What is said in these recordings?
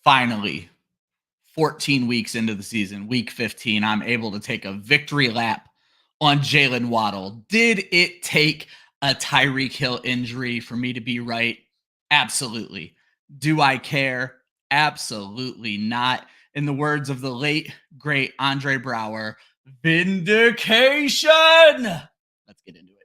finally, 14 weeks into the season, week 15, I'm able to take a victory lap on Jaylen Waddle. Did it take a Tyreek Hill injury for me to be right? Absolutely. Do I care? Absolutely not. In the words of the late, great Andre Brower, vindication. Let's get into it.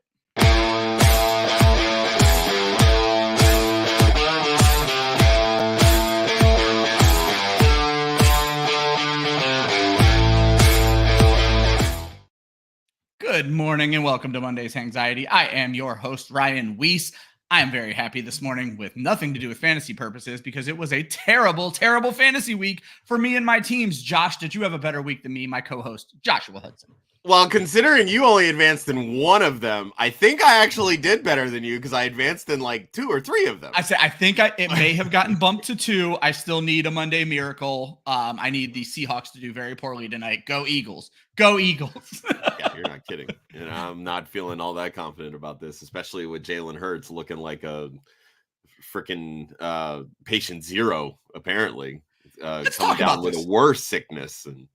Good morning and welcome to Monday's Hangxiety. I am your host, Ryan Weisse. I am very happy this morning with nothing to do with fantasy purposes because it was a terrible, terrible fantasy week for me and my teams. Josh, did you have a better week than me, my co-host, Joshua Hudson? Well, considering you only advanced in one of them, I think I actually did better than you because I advanced in like 2 or 3 of them. I think it may have gotten bumped to 2. I still need a Monday miracle. I need the Seahawks to do very poorly tonight. Go Eagles. Go Eagles. Yeah, you're not kidding. And I'm not feeling all that confident about this, especially with Jalen Hurts looking like a freaking patient zero, apparently. Coming down with a worse sickness. And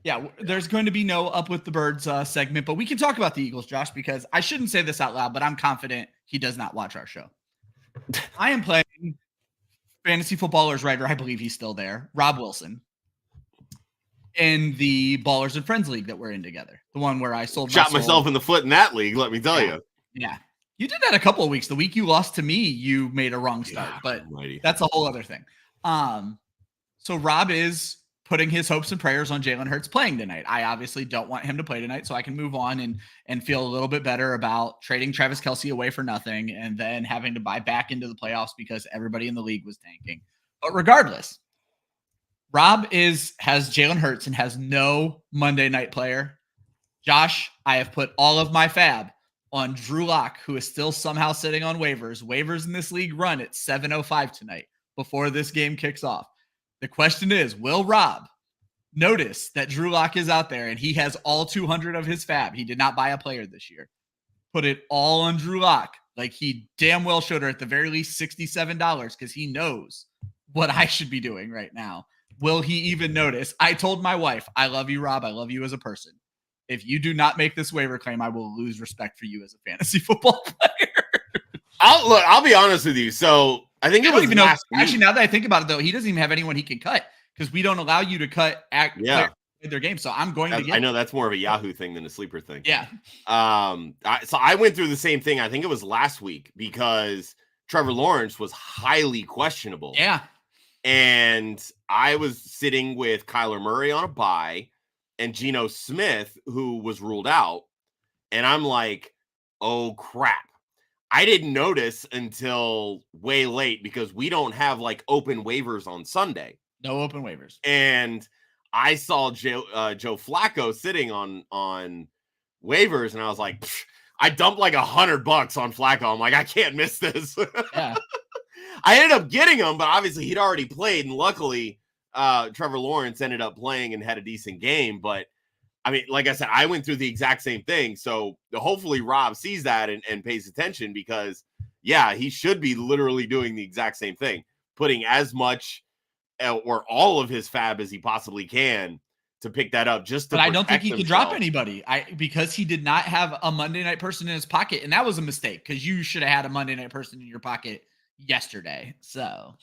yeah, there's going to be no Up with the Birds segment, but we can talk about the Eagles, Josh, because I shouldn't say this out loud, but I'm confident he does not watch our show. I am playing Fantasy Footballers writer, I believe he's still there, Rob Wilson, in the Ballers and Friends League that we're in together. The one where I shot myself in the foot in that league, let me tell you. Yeah. You did that a couple of weeks. The week you lost to me, you made a wrong start, but that's a whole other thing. So Rob is putting his hopes and prayers on Jalen Hurts playing tonight. I obviously don't want him to play tonight, so I can move on and feel a little bit better about trading Travis Kelce away for nothing and then having to buy back into the playoffs because everybody in the league was tanking. But regardless, Rob has Jalen Hurts and has no Monday night player. Josh, I have put all of my fab on Drew Lock, who is still somehow sitting on waivers. Waivers in this league run at 7:05 tonight before this game kicks off. The question is, will Rob notice that Drew Lock is out there and he has all 200 of his fab? He did not buy a player this year. Put it all on Drew Lock, like he damn well should, or at the very least $67, because he knows what I should be doing right now. Will he even notice? I told my wife, I love you, Rob. I love you as a person. If you do not make this waiver claim, I will lose respect for you as a fantasy football player. I'll be honest with you. So I think it was last week. Actually, now that I think about it, though, he doesn't even have anyone he can cut because we don't allow you to cut in their game. So I'm going to get. I know that's more of a Yahoo thing than a sleeper thing. Yeah. So I went through the same thing. I think it was last week because Trevor Lawrence was highly questionable. Yeah. And I was sitting with Kyler Murray on a bye and Geno Smith, who was ruled out. And I'm like, oh, crap. I didn't notice until way late because we don't have like open waivers on Sunday. No open waivers. And I saw Joe Flacco sitting on waivers, and I was like, I dumped like $100 on Flacco. I'm like, I can't miss this. Yeah. I ended up getting him, but obviously he'd already played, and luckily Trevor Lawrence ended up playing and had a decent game. But I mean, like I said, I went through the exact same thing. So hopefully Rob sees that and pays attention because, yeah, he should be literally doing the exact same thing, putting as much or all of his fab as he possibly can to pick that up. But I don't think he can drop anybody because he did not have a Monday night person in his pocket. And that was a mistake because you should have had a Monday night person in your pocket yesterday. So,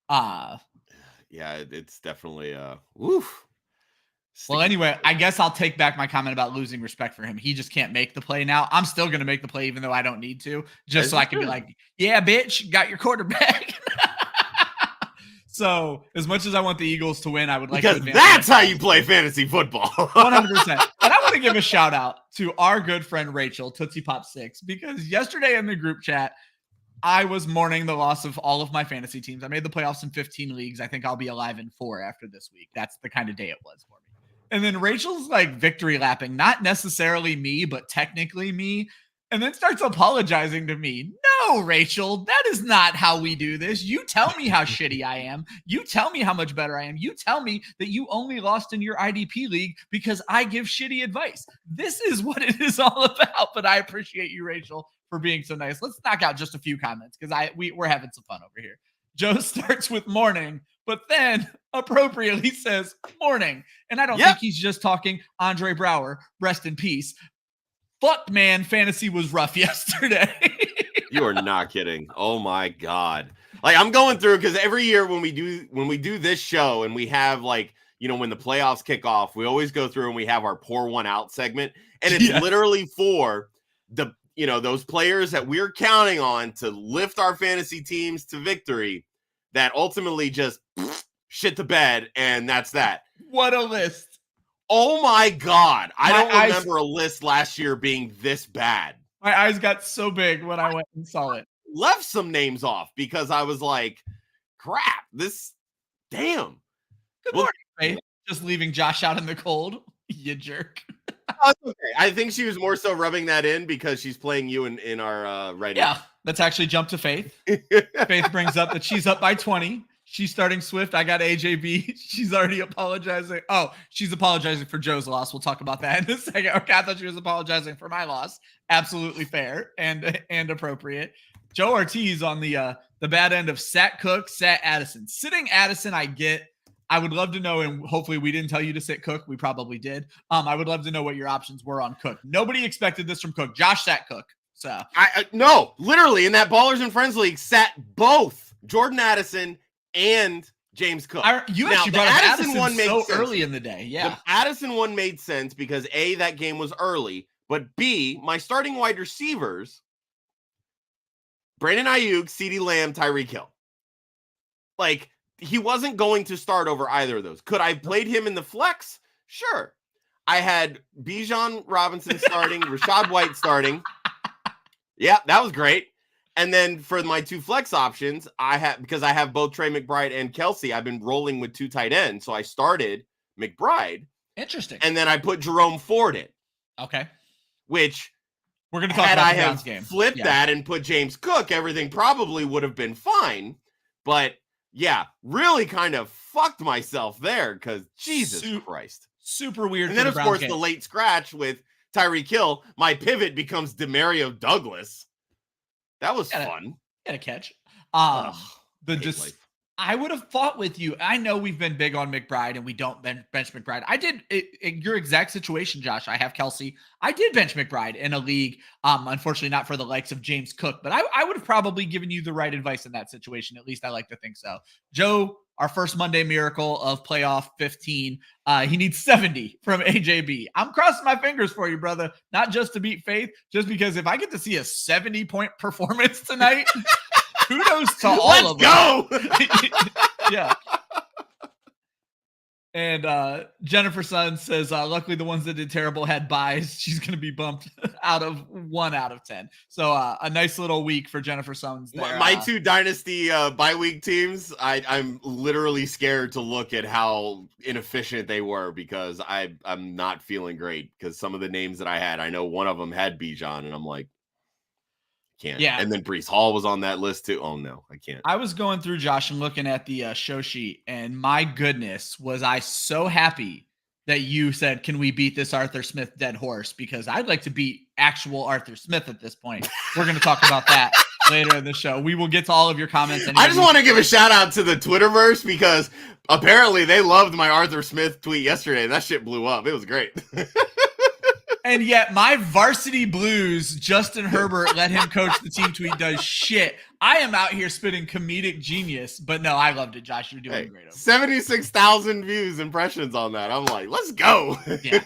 yeah, it's definitely woof. Well, anyway, I guess I'll take back my comment about losing respect for him. He just can't make the play now. I'm still going to make the play even though I don't need to, just so I can be like, yeah, bitch, got your quarterback. So as much as I want the Eagles to win, I would like to advance. That's how you play fantasy football. 100%. And I want to give a shout out to our good friend Rachel, Tootsie Pop 6, because yesterday in the group chat, I was mourning the loss of all of my fantasy teams. I made the playoffs in 15 leagues. I think I'll be alive in 4 after this week. That's the kind of day it was for me. And then Rachel's like victory lapping, not necessarily me, but technically me. And then starts apologizing to me. No, Rachel, that is not how we do this. You tell me how shitty I am. You tell me how much better I am. You tell me that you only lost in your IDP league because I give shitty advice. This is what it is all about. But I appreciate you, Rachel, for being so nice. Let's knock out just a few comments because we're having some fun over here. Joe starts with morning, but then appropriately says morning. And I don't think he's just talking Andre Brower, rest in peace. Fuck, man, fantasy was rough yesterday. You are not kidding. Oh my God. Like, I'm going through, because every year when we do this show and we have, like, you know, when the playoffs kick off, we always go through and we have our pour one out segment. And it's literally for the, you know, those players that we're counting on to lift our fantasy teams to victory that ultimately just shit the bed. And that's that. What a list. Oh my God. I don't remember a list last year being this bad. My eyes got so big when I went and saw it. Left some names off because I was like, crap, damn. Good morning, Faith. Just leaving Josh out in the cold. You jerk. Okay. I think she was more so rubbing that in because she's playing you in our writing. Yeah, let's actually jump to Faith. Faith brings up that she's up by 20. She's starting Swift. I got AJB. She's already apologizing. Oh, she's apologizing for Joe's loss. We'll talk about that in a second. Okay, I thought she was apologizing for my loss. Absolutely fair and appropriate. Joe Ortiz on the bad end of sat Cook, sat Addison. Sitting Addison, I get. I would love to know, and hopefully we didn't tell you to sit Cook. We probably did. I would love to know what your options were on Cook. Nobody expected this from Cook. Josh sat Cook. So no, literally in that Ballers and Friends League sat both Jordan Addison and James Cook. You actually brought up Addison one so early in the day. Yeah. The Addison one made sense because A, that game was early, but B, my starting wide receivers, Brandon Ayuk, CeeDee Lamb, Tyreek Hill. Like, he wasn't going to start over either of those. Could I have played him in the flex? Sure. I had Bijan Robinson starting, Rachaad White starting. Yeah, that was great. And then for my two flex options, because I have both Trey McBride and Kelce, I've been rolling with two tight ends. So I started McBride. Interesting. And then I put Jerome Ford in. Okay. Which we're going to talk about the Browns game. Flipped that and put James Cook, everything probably would have been fine. But yeah, really kind of fucked myself there because Jesus Christ. Super weird. And then, of course, the late scratch with Tyreek Hill, my pivot becomes Demario Douglas. That was fun. Get a catch. I would have fought with you. I know we've been big on McBride and we don't bench McBride. I did in your exact situation, Josh. I have Kelce. I did bench McBride in a league. Unfortunately, not for the likes of James Cook, but I would have probably given you the right advice in that situation. At least I like to think so. Joe, our first Monday miracle of playoff 15. He needs 70 from AJB. I'm crossing my fingers for you, brother. Not just to beat Faith, just because if I get to see a 70-point performance tonight, kudos to all of us. Let's go. Yeah. And Jennifer Sun says, luckily the ones that did terrible had buys. She's going to be bumped out of 1 out of 10. So a nice little week for Jennifer Sons there. My two dynasty bye week teams, I'm literally scared to look at how inefficient they were because I'm not feeling great because some of the names that I had, I know one of them had Bijan and I'm like, can't. Yeah. And then Breece Hall was on that list too. Oh no, I can't. I was going through, Josh, and looking at the show sheet, and my goodness, was I so happy that you said, can we beat this Arthur Smith dead horse? Because I'd like to beat actual Arthur Smith at this point. We're going to talk about that later in the show. We will get to all of your comments. I just want to give a shout out to the Twitterverse because apparently they loved my Arthur Smith tweet yesterday. That shit blew up. It was great. And yet my varsity blues, Justin Herbert, let him coach the team tweet does shit. I am out here spitting comedic genius, but no, I loved it, Josh. You're doing great. 76,000 views, impressions on that. I'm like, let's go. Yeah.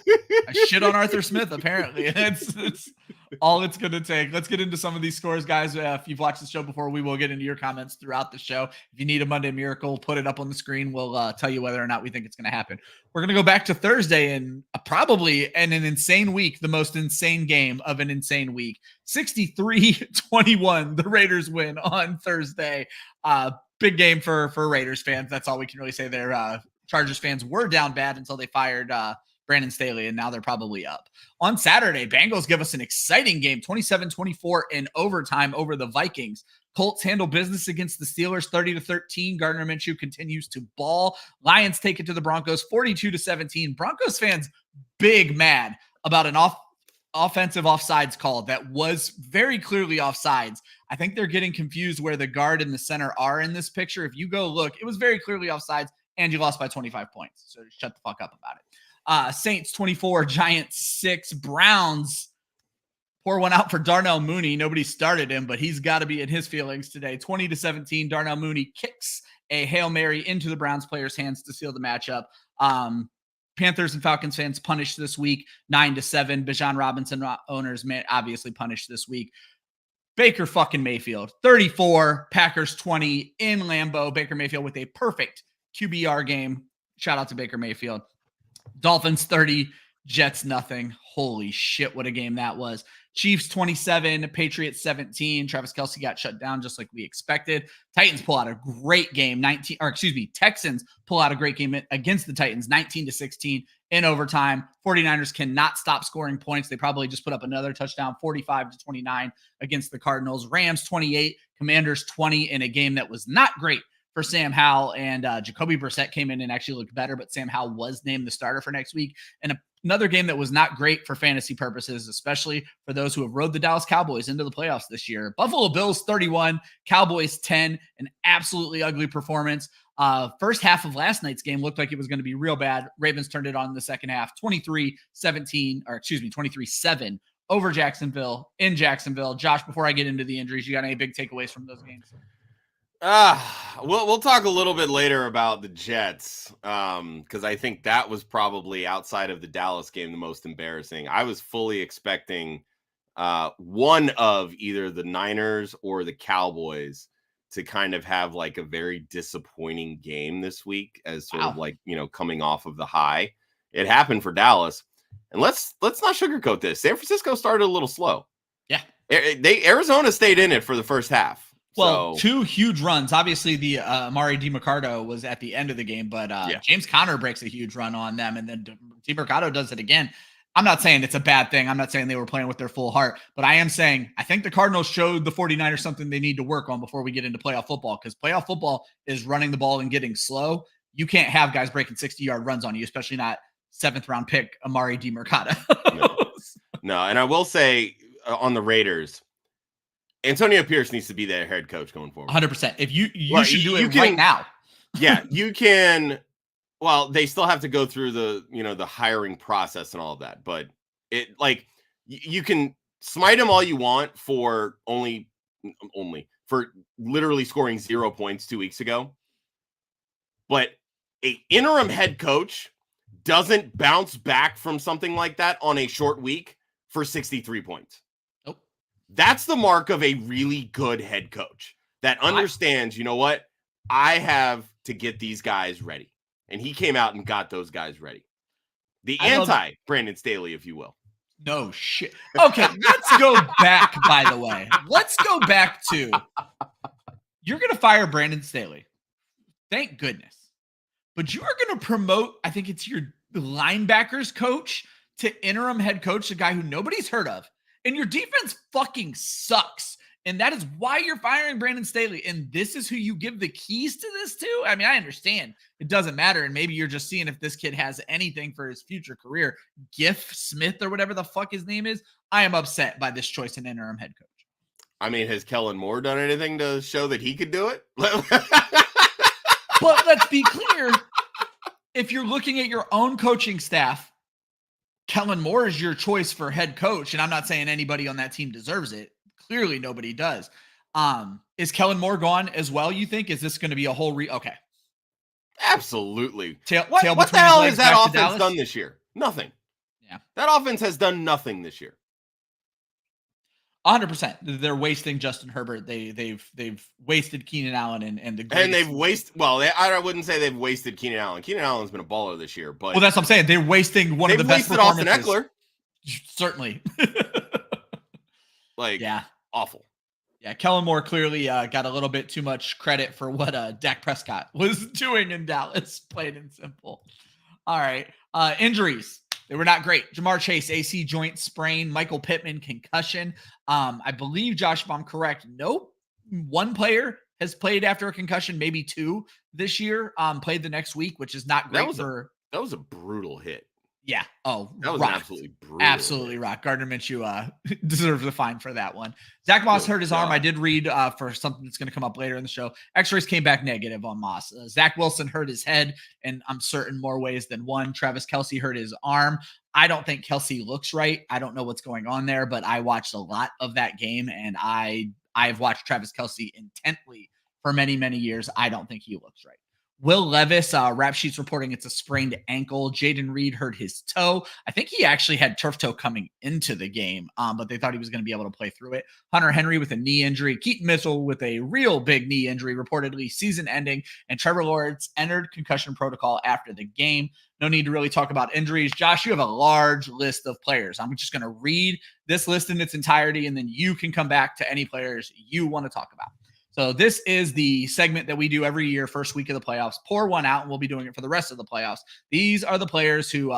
I shit on Arthur Smith, apparently. It's all it's going to take. Let's get into some of these scores, guys. If you've watched the show before, we will get into your comments throughout the show. If you need a Monday miracle, put it up on the screen. We'll tell you whether or not we think it's going to happen. We're going to go back to Thursday and probably an insane week, the most insane game of an insane week. 63-21, the Raiders win on Thursday. Big game for Raiders fans. That's all we can really say there. Chargers fans were down bad until they fired Brandon Staley, and now they're probably up. On Saturday, Bengals give us an exciting game, 27-24 in overtime over the Vikings. Colts handle business against the Steelers, 30-13. Gardner Minshew continues to ball. Lions take it to the Broncos, 42-17. Broncos fans big mad about an offensive offsides call that was very clearly offsides. I think they're getting confused where the guard and the center are in this picture. If you go look, it was very clearly offsides. and you lost by 25 points. So shut the fuck up about it. Saints 24, Giants 6, Browns. Pour one out for Darnell Mooney. Nobody started him, but he's got to be in his feelings today. 20-17, Darnell Mooney kicks a Hail Mary into the Browns players' hands to seal the matchup. Panthers and Falcons fans punished this week, 9-7. Bijan Robinson owners obviously punished this week. Baker fucking Mayfield, 34, Packers 20 in Lambeau. Baker Mayfield with a perfect QBR game. Shout out to Baker Mayfield. Dolphins 30, Jets nothing. Holy shit, what a game that was. Chiefs 27, Patriots 17. Travis Kelce got shut down just like we expected. Titans pull out a great game, Texans pull out a great game against the Titans, 19-16 in overtime. 49ers cannot stop scoring points. They probably just put up another touchdown, 45-29 against the Cardinals. Rams 28, Commanders 20 in a game that was not great for Sam Howell, and Jacoby Brissett came in and actually looked better, but Sam Howell was named the starter for next week. And another game that was not great for fantasy purposes, especially for those who have rode the Dallas Cowboys into the playoffs this year. Buffalo Bills 31, Cowboys 10, an absolutely ugly performance. First half of last night's game looked like it was going to be real bad. Ravens turned it on in the second half, 23-7 over Jacksonville in Jacksonville. Josh, before I get into the injuries, you got any big takeaways from those games? We'll talk a little bit later about the Jets, because I think that was probably, outside of the Dallas game, the most embarrassing. I was fully expecting one of either the Niners or the Cowboys to kind of have like a very disappointing game this week, as sort of like, coming off of the high. It happened for Dallas, and let's not sugarcoat this. San Francisco started a little slow. Yeah, Arizona stayed in it for the first half. Well, two huge runs. Obviously, the Amari DiMercado was at the end of the game, but James Conner breaks a huge run on them, and then DiMercado does it again. I'm not saying it's a bad thing. I'm not saying they were playing with their full heart, but I am saying I think the Cardinals showed the 49ers something they need to work on before we get into playoff football, because playoff football is running the ball and getting slow. You can't have guys breaking 60-yard runs on you, especially not 7th-round pick Amari DiMercado. No, and I will say on the Raiders, Antonio Pierce needs to be their head coach going forward. 100%. If you should do it right now. Yeah, you can. Well, they still have to go through the, the hiring process and all of that, but you can smite them all you want for only for literally scoring 0 points 2 weeks ago. But an interim head coach doesn't bounce back from something like that on a short week for 63 points. That's the mark of a really good head coach that understands, you know what? I have to get these guys ready. And he came out and got those guys ready. The anti-Brandon Staley, if you will. No shit. Okay, let's go back, by the way. Let's go back to, you're going to fire Brandon Staley. Thank goodness. But you are going to promote, I think it's your linebackers coach to interim head coach, the guy who nobody's heard of. And your defense fucking sucks. And that is why you're firing Brandon Staley. And this is who you give the keys to this to? I mean, I understand it doesn't matter. And maybe you're just seeing if this kid has anything for his future career. Giff Smith or whatever the fuck his name is. I am upset by this choice in interim head coach. I mean, has Kellen Moore done anything to show that he could do it? But let's be clear. If you're looking at your own coaching staff, Kellen Moore is your choice for head coach. And I'm not saying anybody on that team deserves it. Clearly nobody does. Is Kellen Moore gone as well, you think? Is this going to be a whole okay. Absolutely. What the hell has that offense done this year? Nothing. Yeah. That offense has done nothing this year. 100%. They're wasting Justin Herbert. They've wasted Keenan Allen and they've wasted. Well, I wouldn't say they've wasted Keenan Allen. Keenan Allen's been a baller this year, but that's what I'm saying. They're wasting one of the best performances. Austin Eckler. Certainly. Awful. Yeah, Kellen Moore clearly got a little bit too much credit for what Dak Prescott was doing in Dallas, plain and simple. All right. Injuries. They were not great. Jamar Chase, AC joint sprain. Michael Pittman, concussion. I believe, Josh, if I'm correct, nope. One player has played after a concussion, maybe two this year. Played the next week, which is not great. That was a brutal hit. Yeah. Oh, that was absolutely brutal. Absolutely rock. Gardner Minshew deserves a fine for that one. Zach Moss hurt his arm. I did read for something that's going to come up later in the show. X-rays came back negative on Moss. Zach Wilson hurt his head, and I'm certain more ways than one. Travis Kelce hurt his arm. I don't think Kelce looks right. I don't know what's going on there, but I watched a lot of that game, and I've watched Travis Kelce intently for many, many years. I don't think he looks right. Will Levis, Rap Sheet's reporting it's a sprained ankle. Jaden Reed hurt his toe. I think he actually had turf toe coming into the game, but they thought he was going to be able to play through it. Hunter Henry with a knee injury. Keaton Mitchell with a real big knee injury, reportedly season ending. And Trevor Lawrence entered concussion protocol after the game. No need to really talk about injuries. Josh, you have a large list of players. I'm just going to read this list in its entirety, and then you can come back to any players you want to talk about. So this is the segment that we do every year, first week of the playoffs. Pour one out, and we'll be doing it for the rest of the playoffs. These are the players who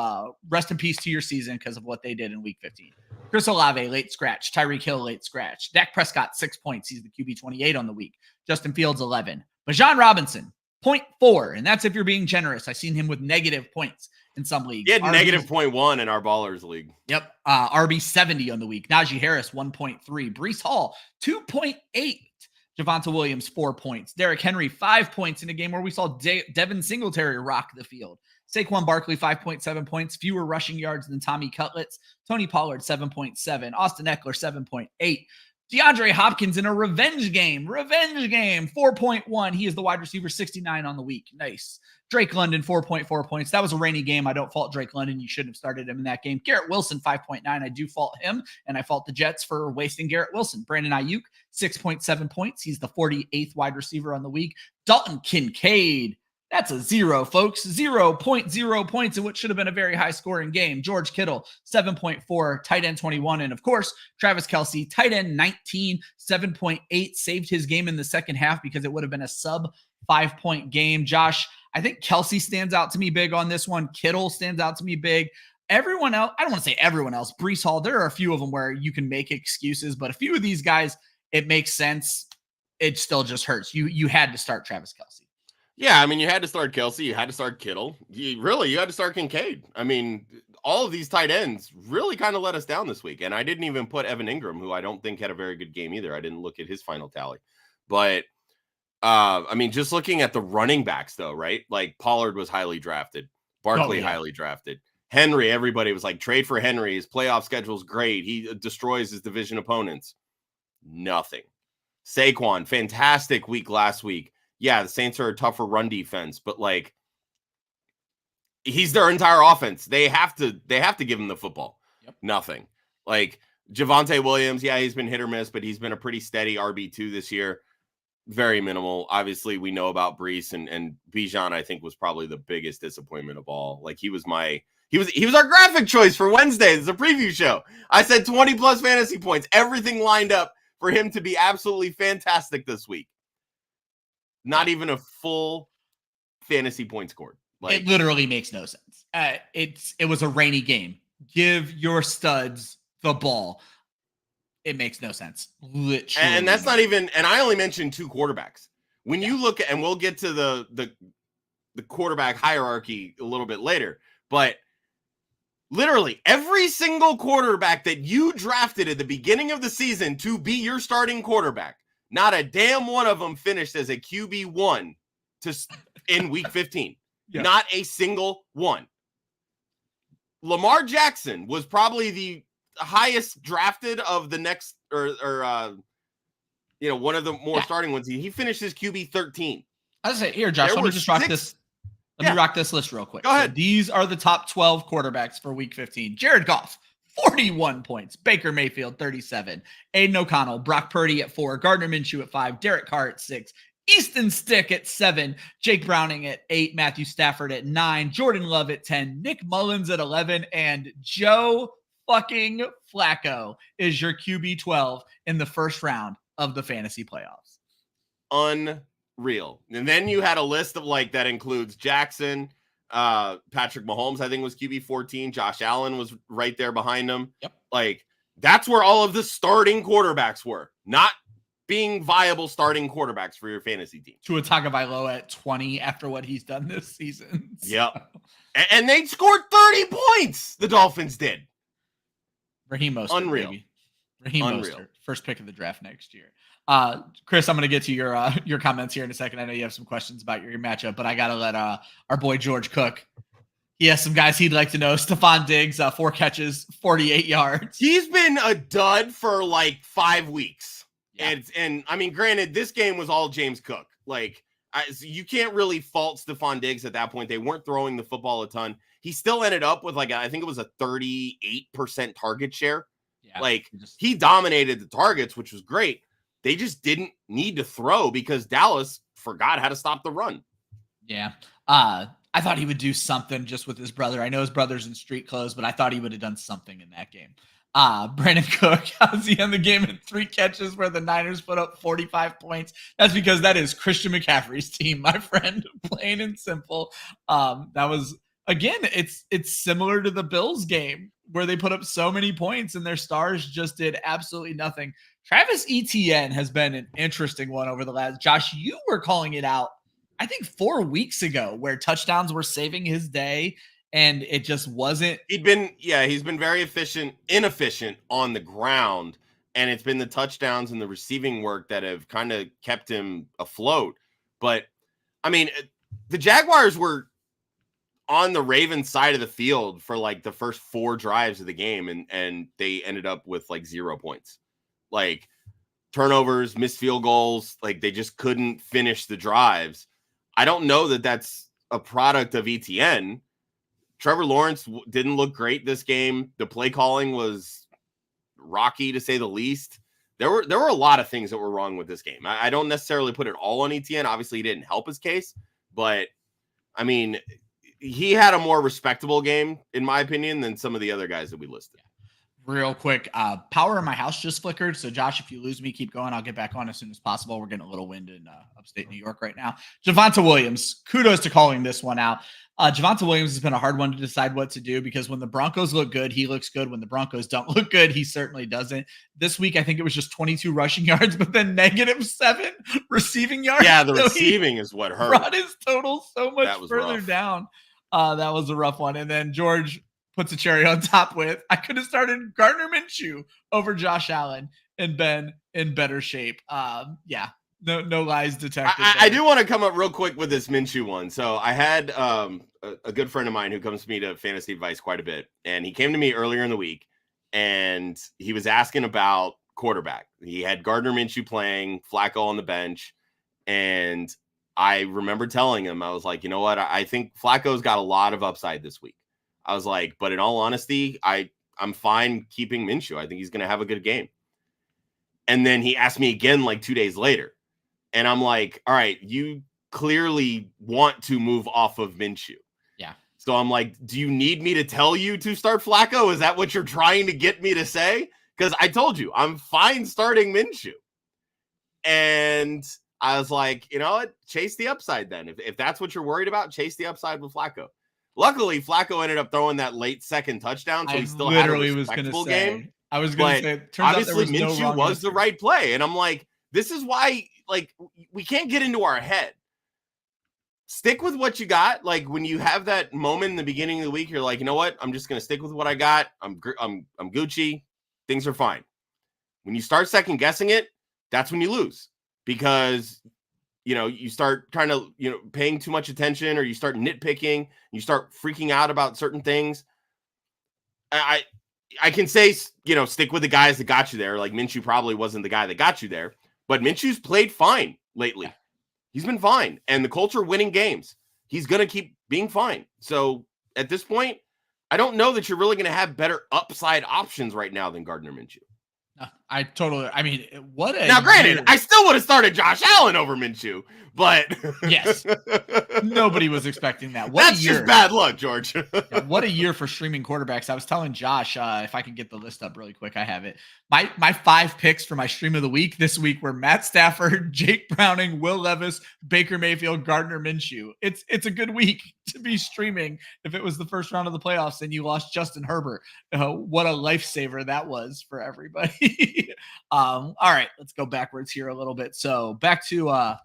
rest in peace to your season because of what they did in Week 15. Chris Olave, late scratch. Tyreek Hill, late scratch. Dak Prescott, 6 points. He's the QB 28 on the week. Justin Fields, 11. Bijan Robinson, 0.4, and that's if you're being generous. I've seen him with negative points in some leagues. He had negative 0.1 in our Ballers League. Yep. RB 70 on the week. Najee Harris, 1.3. Breece Hall, 2.8. Javonte Williams, 4 points. Derrick Henry, 5 points in a game where we saw Devin Singletary rock the field. Saquon Barkley, 5.7 points, fewer rushing yards than Tommy Cutlets. Tony Pollard, 7.7. Austin Eckler, 7.8. DeAndre Hopkins in a revenge game, 4.1. He is the wide receiver, 69 on the week. Nice. Drake London, 4.4 points. That was a rainy game. I don't fault Drake London. You shouldn't have started him in that game. Garrett Wilson, 5.9. I do fault him, and I fault the Jets for wasting Garrett Wilson. Brandon Ayuk, 6.7 points. He's the 48th wide receiver on the week. Dalton Kincaid, that's a 0, folks. 0.0 points in what should have been a very high-scoring game. George Kittle, 7.4, tight end 21. And, of course, Travis Kelce, tight end 19, 7.8, saved his game in the second half because it would have been a sub-5-point game. Josh, I think Kelce stands out to me big on this one. Kittle stands out to me big. Everyone else, I don't want to say everyone else. Breece Hall, there are a few of them where you can make excuses, but a few of these guys, it makes sense. It still just hurts. You had to start Travis Kelce. Yeah, I mean, you had to start Kelce. You had to start Kittle. You had to start Kincaid. I mean, all of these tight ends really kind of let us down this week. And I didn't even put Evan Ingram, who I don't think had a very good game either. I didn't look at his final tally. But, I mean, just looking at the running backs, though, right? Like, Pollard was highly drafted. Barkley, highly drafted. Henry, everybody was like, trade for Henry. His playoff schedule's great. He destroys his division opponents. Nothing. Saquon, fantastic week last week. Yeah, the Saints are a tougher run defense, but like he's their entire offense. They have to give him the football. Yep. Nothing. Like Javonte Williams, yeah, he's been hit or miss, but he's been a pretty steady RB2 this year. Very minimal. Obviously, we know about Breece and Bijan, I think, was probably the biggest disappointment of all. Like he was our graphic choice for Wednesday. It's a preview show. I said 20 plus fantasy points. Everything lined up for him to be absolutely fantastic this week. Not even a full fantasy point scored. Like, it literally makes no sense. It was a rainy game. Give your studs the ball. It makes no sense. Literally. And that's not even, and I only mentioned 2 quarterbacks. When you look at, and we'll get to the quarterback hierarchy a little bit later, but literally every single quarterback that you drafted at the beginning of the season to be your starting quarterback, not a damn one of them finished as a QB1 in week 15. Yep. Not a single one. Lamar Jackson was probably the highest drafted of the next, or one of the more starting ones. He finished his QB 13. I was say, here, Josh, let me just rock this. Let me rock this list real quick. Go ahead. So these are the top 12 quarterbacks for week 15. Jared Goff, 41 points. Baker Mayfield, 37. Aiden O'Connell, Brock Purdy at 4. Gardner Minshew at 5. Derek Carr at 6. Easton Stick at 7. Jake Browning at 8. Matthew Stafford at 9. Jordan Love at 10. Nick Mullins at 11. And Joe fucking Flacco is your QB 12 in the first round of the fantasy playoffs. Unreal. And then you had a list of like that includes Jackson, Patrick Mahomes, I think was QB 14. Josh Allen was right there behind him. Yep. Like that's where all of the starting quarterbacks were, not being viable starting quarterbacks for your fantasy team. Tua Tagovailoa at 20 after what he's done this season. Yep. And they scored 30 points. The Dolphins did. Raheem Mostert. Unreal. Baby. Raheem Mostert. First pick of the draft next year. Chris, I'm going to get to your comments here in a second. I know you have some questions about your matchup, but I got to let our boy George cook. He has some guys he'd like to know. Stephon Diggs, 4 catches, 48 yards. He's been a dud for like 5 weeks. Yeah. And I mean, granted, this game was all James Cook. Like, you can't really fault Stephon Diggs at that point. They weren't throwing the football a ton. He still ended up with I think it was a 38% target share. Yeah, like he dominated the targets, which was great. They just didn't need to throw because Dallas forgot how to stop the run. Yeah. I thought he would do something just with his brother. I know his brother's in street clothes, but I thought he would have done something in that game. Brandon Cook, how does he end the game in 3 catches where the Niners put up 45 points? That's because that is Christian McCaffrey's team, my friend, plain and simple. That was, again, it's similar to the Bills game where they put up so many points and their stars just did absolutely nothing. Travis Etienne has been an interesting one over the last, Josh, you were calling it out, I think 4 weeks ago, where touchdowns were saving his day and it just wasn't. He's been very inefficient on the ground, and it's been the touchdowns and the receiving work that have kind of kept him afloat. But I mean, the Jaguars were on the Ravens side of the field for like the first 4 drives of the game, and they ended up with like 0 points. Like turnovers, missed field goals, like they just couldn't finish the drives. I don't know that that's a product of ETN. Trevor Lawrence didn't look great this game. The play calling was rocky, to say the least. There were a lot of things that were wrong with this game. I don't necessarily put it all on ETN. Obviously, he didn't help his case. But, I mean, he had a more respectable game, in my opinion, than some of the other guys that we listed. Real quick, power in my house just flickered. So, Josh, if you lose me, keep going. I'll get back on as soon as possible. We're getting a little wind in upstate New York right now. Javonte Williams, kudos to calling this one out. Javonte Williams has been a hard one to decide what to do because when the Broncos look good, he looks good. When the Broncos don't look good, he certainly doesn't. This week, I think it was just 22 rushing yards, but then -7 receiving yards. Yeah, the receiving is what hurt. Brought his total so much further down. That was a rough one. And then George puts a cherry on top with, I could have started Gardner Minshew over Josh Allen and been in better shape. No lies detected. I do want to come up real quick with this Minshew one. So I had a good friend of mine who comes to me to fantasy advice quite a bit. And he came to me earlier in the week and he was asking about quarterback. He had Gardner Minshew playing, Flacco on the bench. And I remember telling him, I was like, you know what? I think Flacco's got a lot of upside this week. I was like, but in all honesty, I'm fine keeping Minshew. I think he's going to have a good game. And then he asked me again like 2 days later. And I'm like, all right, you clearly want to move off of Minshew. Yeah. So I'm like, do you need me to tell you to start Flacco? Is that what you're trying to get me to say? Because I told you, I'm fine starting Minshew. And I was like, you know what? Chase the upside then. If that's what you're worried about, chase the upside with Flacco. Luckily, Flacco ended up throwing that late second touchdown, so he still had a respectable game. I was going to say, it turns obviously out Minshew was the right play. And I'm like, this is why, like, we can't get into our head. Stick with what you got. Like, when you have that moment in the beginning of the week, you're like, you know what? I'm just going to stick with what I got. I'm Gucci. Things are fine. When you start second guessing it, that's when you lose. Because, you know, you start kind of, you know, paying too much attention, or you start nitpicking, you start freaking out about certain things. I can say, you know, stick with the guys that got you there. Like Minshew probably wasn't the guy that got you there, but Minshew's played fine lately. He's been fine. And the Colts are winning games. He's going to keep being fine. So at this point, I don't know that you're really going to have better upside options right now than Gardner Minshew. What a now, granted, year. I still would have started Josh Allen over Minshew, but yes, Nobody was expecting that. That's just bad luck, George. Yeah, what a year for streaming quarterbacks. I was telling Josh, if I can get the list up really quick, I have it. My 5 picks for my stream of the week this week were Matt Stafford, Jake Browning, Will Levis, Baker Mayfield, Gardner Minshew. It's a good week to be streaming if it was the first round of the playoffs and you lost Justin Herbert. What a lifesaver that was for everybody. All right, let's go backwards here a little bit. So back to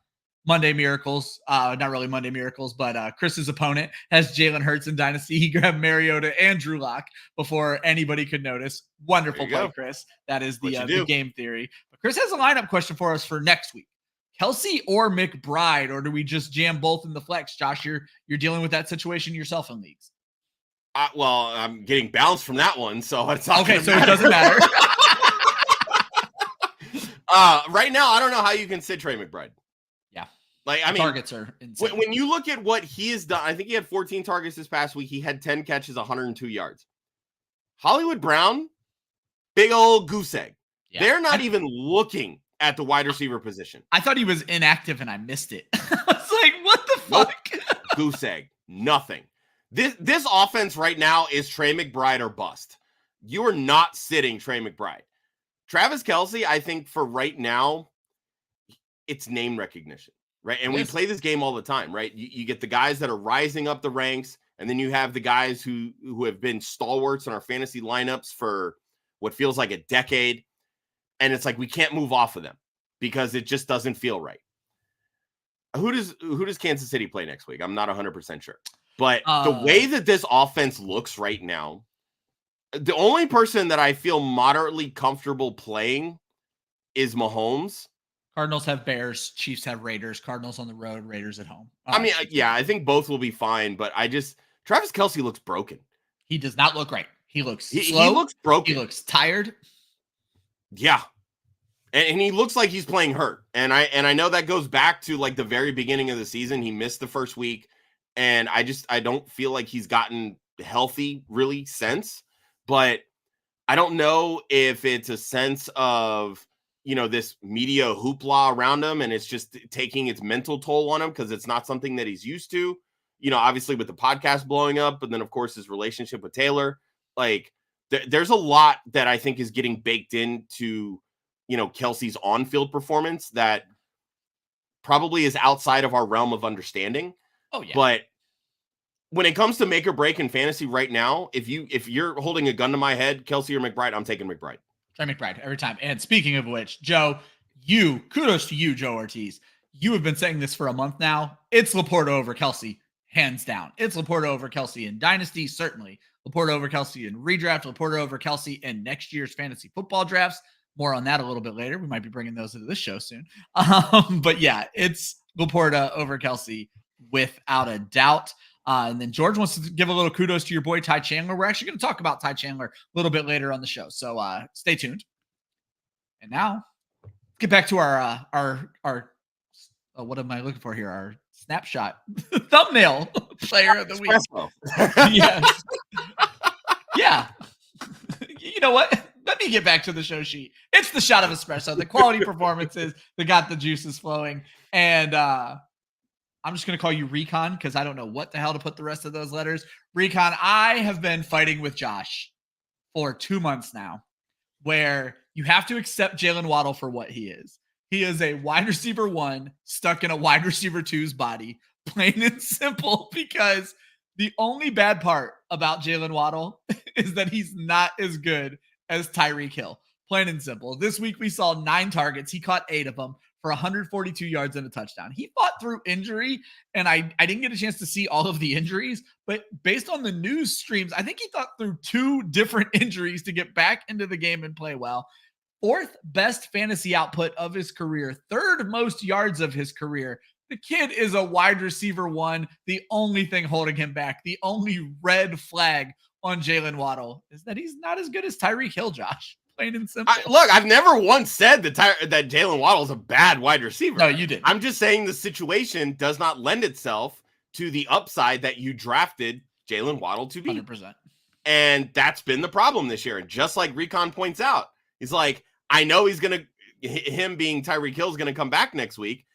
Monday Miracles, not really Monday Miracles, but Chris's opponent has Jalen Hurts in Dynasty. He grabbed Mariota and Drew Lock before anybody could notice. Wonderful play, go, Chris. That is the game theory. But Chris has a lineup question for us for next week. Kelce or McBride, or do we just jam both in the flex? Josh, you're dealing with that situation yourself in leagues. Well, I'm getting bounced from that one, so it's not okay. So it doesn't matter. Right now, I don't know how you can sit Trey McBride. Yeah. Like, I mean, targets are insane. When you look at what he has done, I think he had 14 targets this past week. He had 10 catches, 102 yards. Hollywood Brown, big old goose egg. Yeah. They're not even looking at the wide receiver position. I thought he was inactive and I missed it. I was like, what the fuck? Nope. Goose egg. Nothing. This offense right now is Trey McBride or bust. You are not sitting Trey McBride. Travis Kelce, I think for right now, it's name recognition, right? And we play this game all the time, right? You get the guys that are rising up the ranks, and then you have the guys who have been stalwarts in our fantasy lineups for what feels like a decade. And it's like we can't move off of them because it just doesn't feel right. Who does Kansas City play next week? I'm not 100% sure. But the way that this offense looks right now, the only person that I feel moderately comfortable playing is Mahomes. Cardinals have Bears, Chiefs have Raiders, Cardinals on the road, Raiders at home. I mean, yeah, I think both will be fine, but Travis Kelce looks broken. He does not look right. He looks slow. He looks broken. He looks tired. Yeah. And he looks like he's playing hurt. And I know that goes back to like the very beginning of the season. He missed the first week. And I don't feel like he's gotten healthy really since. But I don't know if it's a sense of, this media hoopla around him and it's just taking its mental toll on him because it's not something that he's used to, obviously with the podcast blowing up, but then of course his relationship with Taylor, like there's a lot that I think is getting baked into, Kelce's on-field performance that probably is outside of our realm of understanding. Oh yeah. But when it comes to make or break in fantasy right now, if you're holding a gun to my head, Kelce or McBride, I'm taking McBride. Trey McBride every time. And speaking of which, Joe, kudos to you, Joe Ortiz. You have been saying this for a month now. It's LaPorta over Kelce, hands down. It's LaPorta over Kelce in Dynasty, certainly. LaPorta over Kelce in redraft, LaPorta over Kelce in next year's fantasy football drafts. More on that a little bit later. We might be bringing those into this show soon. But yeah, it's LaPorta over Kelce without a doubt. And then George wants to give a little kudos to your boy, Ty Chandler. We're actually going to talk about Ty Chandler a little bit later on the show. So stay tuned. And now get back to our what am I looking for here? Our snapshot thumbnail player of the week. Yes. Yeah. You know what? Let me get back to the show sheet. It's the shot of espresso, the quality performances that got the juices flowing. And I'm just going to call you Recon because I don't know what the hell to put the rest of those letters. Recon, I have been fighting with Josh for 2 months now where you have to accept Jaylen Waddle for what he is. He is a wide receiver 1 stuck in a wide receiver 2's body, plain and simple, because the only bad part about Jaylen Waddle is that he's not as good as Tyreek Hill. Plain and simple. This week we saw 9 targets. He caught 8 of them for 142 yards and a touchdown. He fought through injury, and I didn't get a chance to see all of the injuries, but based on the news streams, I think he fought through 2 different injuries to get back into the game and play well. 4th best fantasy output of his career, 3rd most yards of his career. The kid is a wide receiver 1. The only thing holding him back, the only red flag on Jaylen Waddle is that he's not as good as Tyreek Hill, Josh. Plain and simple. Look, I've never once said that Jaylen Waddle is a bad wide receiver. No, you didn't. I'm just saying the situation does not lend itself to the upside that you drafted Jaylen Waddle to be. 100%. And that's been the problem this year. And just like Recon points out, he's like, I know him being Tyreek Hill is going to come back next week.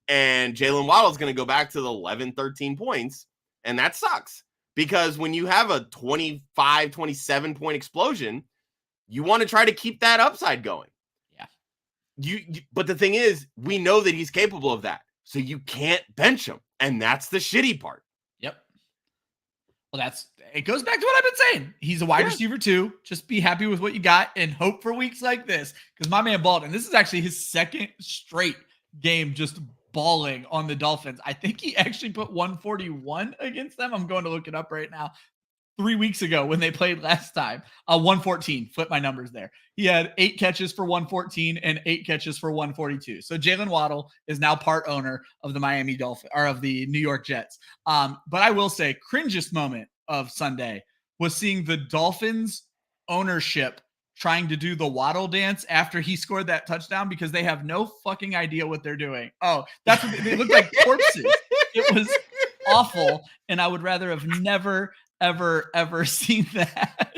And Jaylen Waddle is going to go back to the 11, 13 points. And that sucks because when you have a 25, 27 point explosion, you want to try to keep that upside going. Yeah. But the thing is, we know that he's capable of that. So you can't bench him. And that's the shitty part. Yep. Well, it goes back to what I've been saying. He's a wide receiver too. Just be happy with what you got and hope for weeks like this. Because my man balled, and this is actually his second straight game just balling on the Dolphins. I think he actually put 141 against them. I'm going to look it up right now. 3 weeks ago when they played last time, 114. Flip my numbers there. He had 8 catches for 114 and 8 catches for 142. So Jaylen Waddle is now part owner of the Miami Dolphins or of the New York Jets. But I will say, cringiest moment of Sunday was seeing the Dolphins ownership trying to do the Waddle dance after he scored that touchdown because they have no fucking idea what they're doing. Oh, that's what they look like corpses. It was awful, and I would rather have never ever seen that.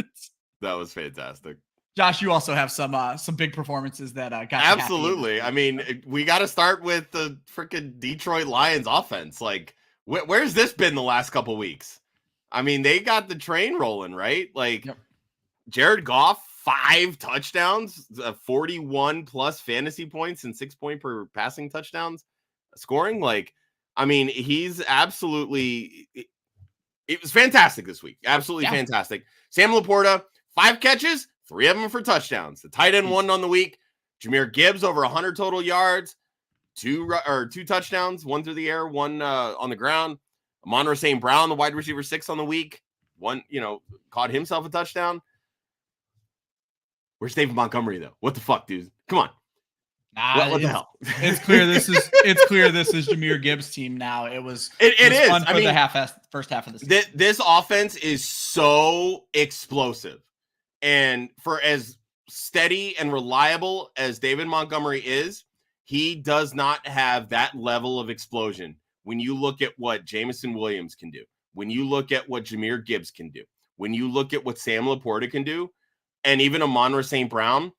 That was fantastic. Josh, you also have some big performances that got absolutely. I mean, we got to start with the freaking Detroit Lions offense. Like, where's this been the last couple weeks? I mean, they got the train rolling, right? Like, Jared Goff, 5 touchdowns, 41 plus fantasy points and 6 point per passing touchdowns scoring. Like, I mean, he's absolutely. It was fantastic this week. Absolutely fantastic. Sam LaPorta, 5 catches, 3 of them for touchdowns. The tight end 1 on the week. Jahmyr Gibbs over 100 total yards, 2 touchdowns, 1 through the air, 1 on the ground. Amon-Ra St. Brown, the wide receiver 6 on the week. 1, caught himself a touchdown. Where's David Montgomery though? What the fuck, dude? Come on. What the hell? It's clear this is Jahmyr Gibbs' team now. It is fun for the first half of the season. This offense is so explosive, and for as steady and reliable as David Montgomery is, he does not have that level of explosion. When you look at what Jameson Williams can do, when you look at what Jahmyr Gibbs can do, when you look at what Sam LaPorta can do, and even Amon-Ra St. Brown,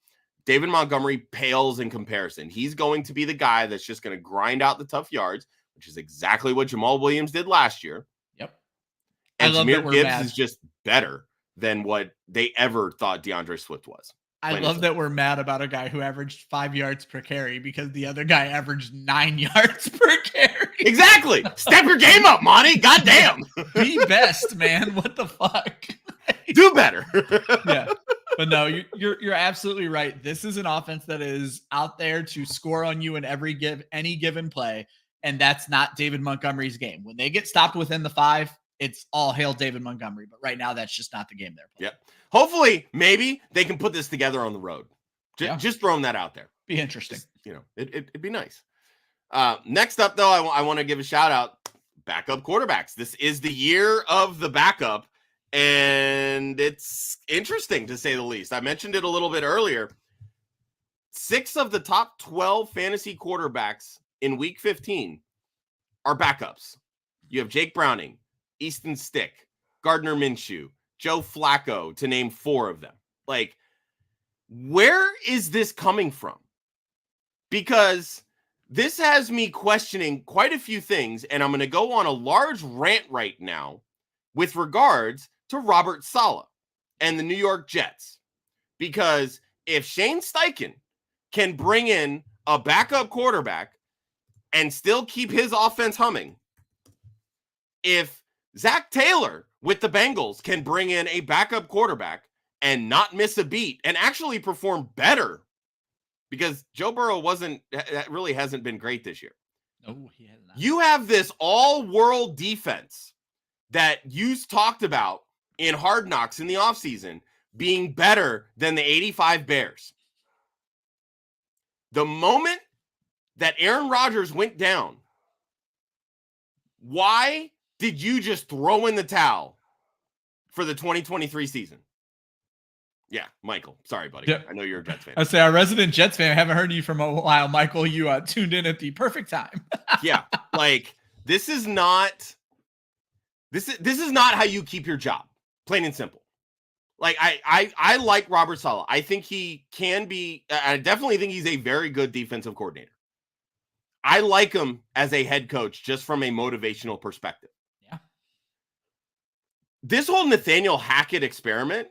David Montgomery pales in comparison. He's going to be the guy that's just going to grind out the tough yards, which is exactly what Jamal Williams did last year. Yep. And Jahmyr Gibbs is just better than what they ever thought DeAndre Swift was. I love that we're mad about a guy who averaged 5 yards per carry because the other guy averaged 9 yards per carry. Exactly. Step your game up, Monty. Goddamn. Be best, man. What the fuck? Do better. Yeah. But no, you're absolutely right. This is an offense that is out there to score on you in any given play, and that's not David Montgomery's game. When they get stopped within the 5, it's all hail David Montgomery. But right now, that's just not the game they're playing. Yep. Hopefully, maybe they can put this together on the road. Just throwing that out there. Be interesting. It'd be nice. Next up, though, I want to give a shout out. Backup quarterbacks. This is the year of the backup. And it's interesting to say the least. I mentioned it a little bit earlier. 6 of the top 12 fantasy quarterbacks in week 15 are backups. You have Jake Browning, Easton Stick, Gardner Minshew, Joe Flacco, to name 4 of them. Like, where is this coming from? Because this has me questioning quite a few things, and I'm going to go on a large rant right now with regards to Robert Saleh and the New York Jets. Because if Shane Steichen can bring in a backup quarterback and still keep his offense humming, if Zach Taylor with the Bengals can bring in a backup quarterback and not miss a beat and actually perform better, because Joe Burrow really hasn't been great this year. No, he has not. You have this all-world defense that you talked about in Hard Knocks in the offseason being better than the 85 Bears. The moment that Aaron Rodgers went down, why did you just throw in the towel for the 2023 season? Yeah, Michael. Sorry, buddy. Yeah. I know you're a Jets fan. I say our resident Jets fan. I haven't heard you from a while, Michael. You tuned in at the perfect time. Yeah, like this is not how you keep your job. Plain and simple. Like I like Robert Saleh. I think he can be. I definitely think he's a very good defensive coordinator. I like him as a head coach just from a motivational perspective. Yeah. This whole Nathaniel Hackett experiment,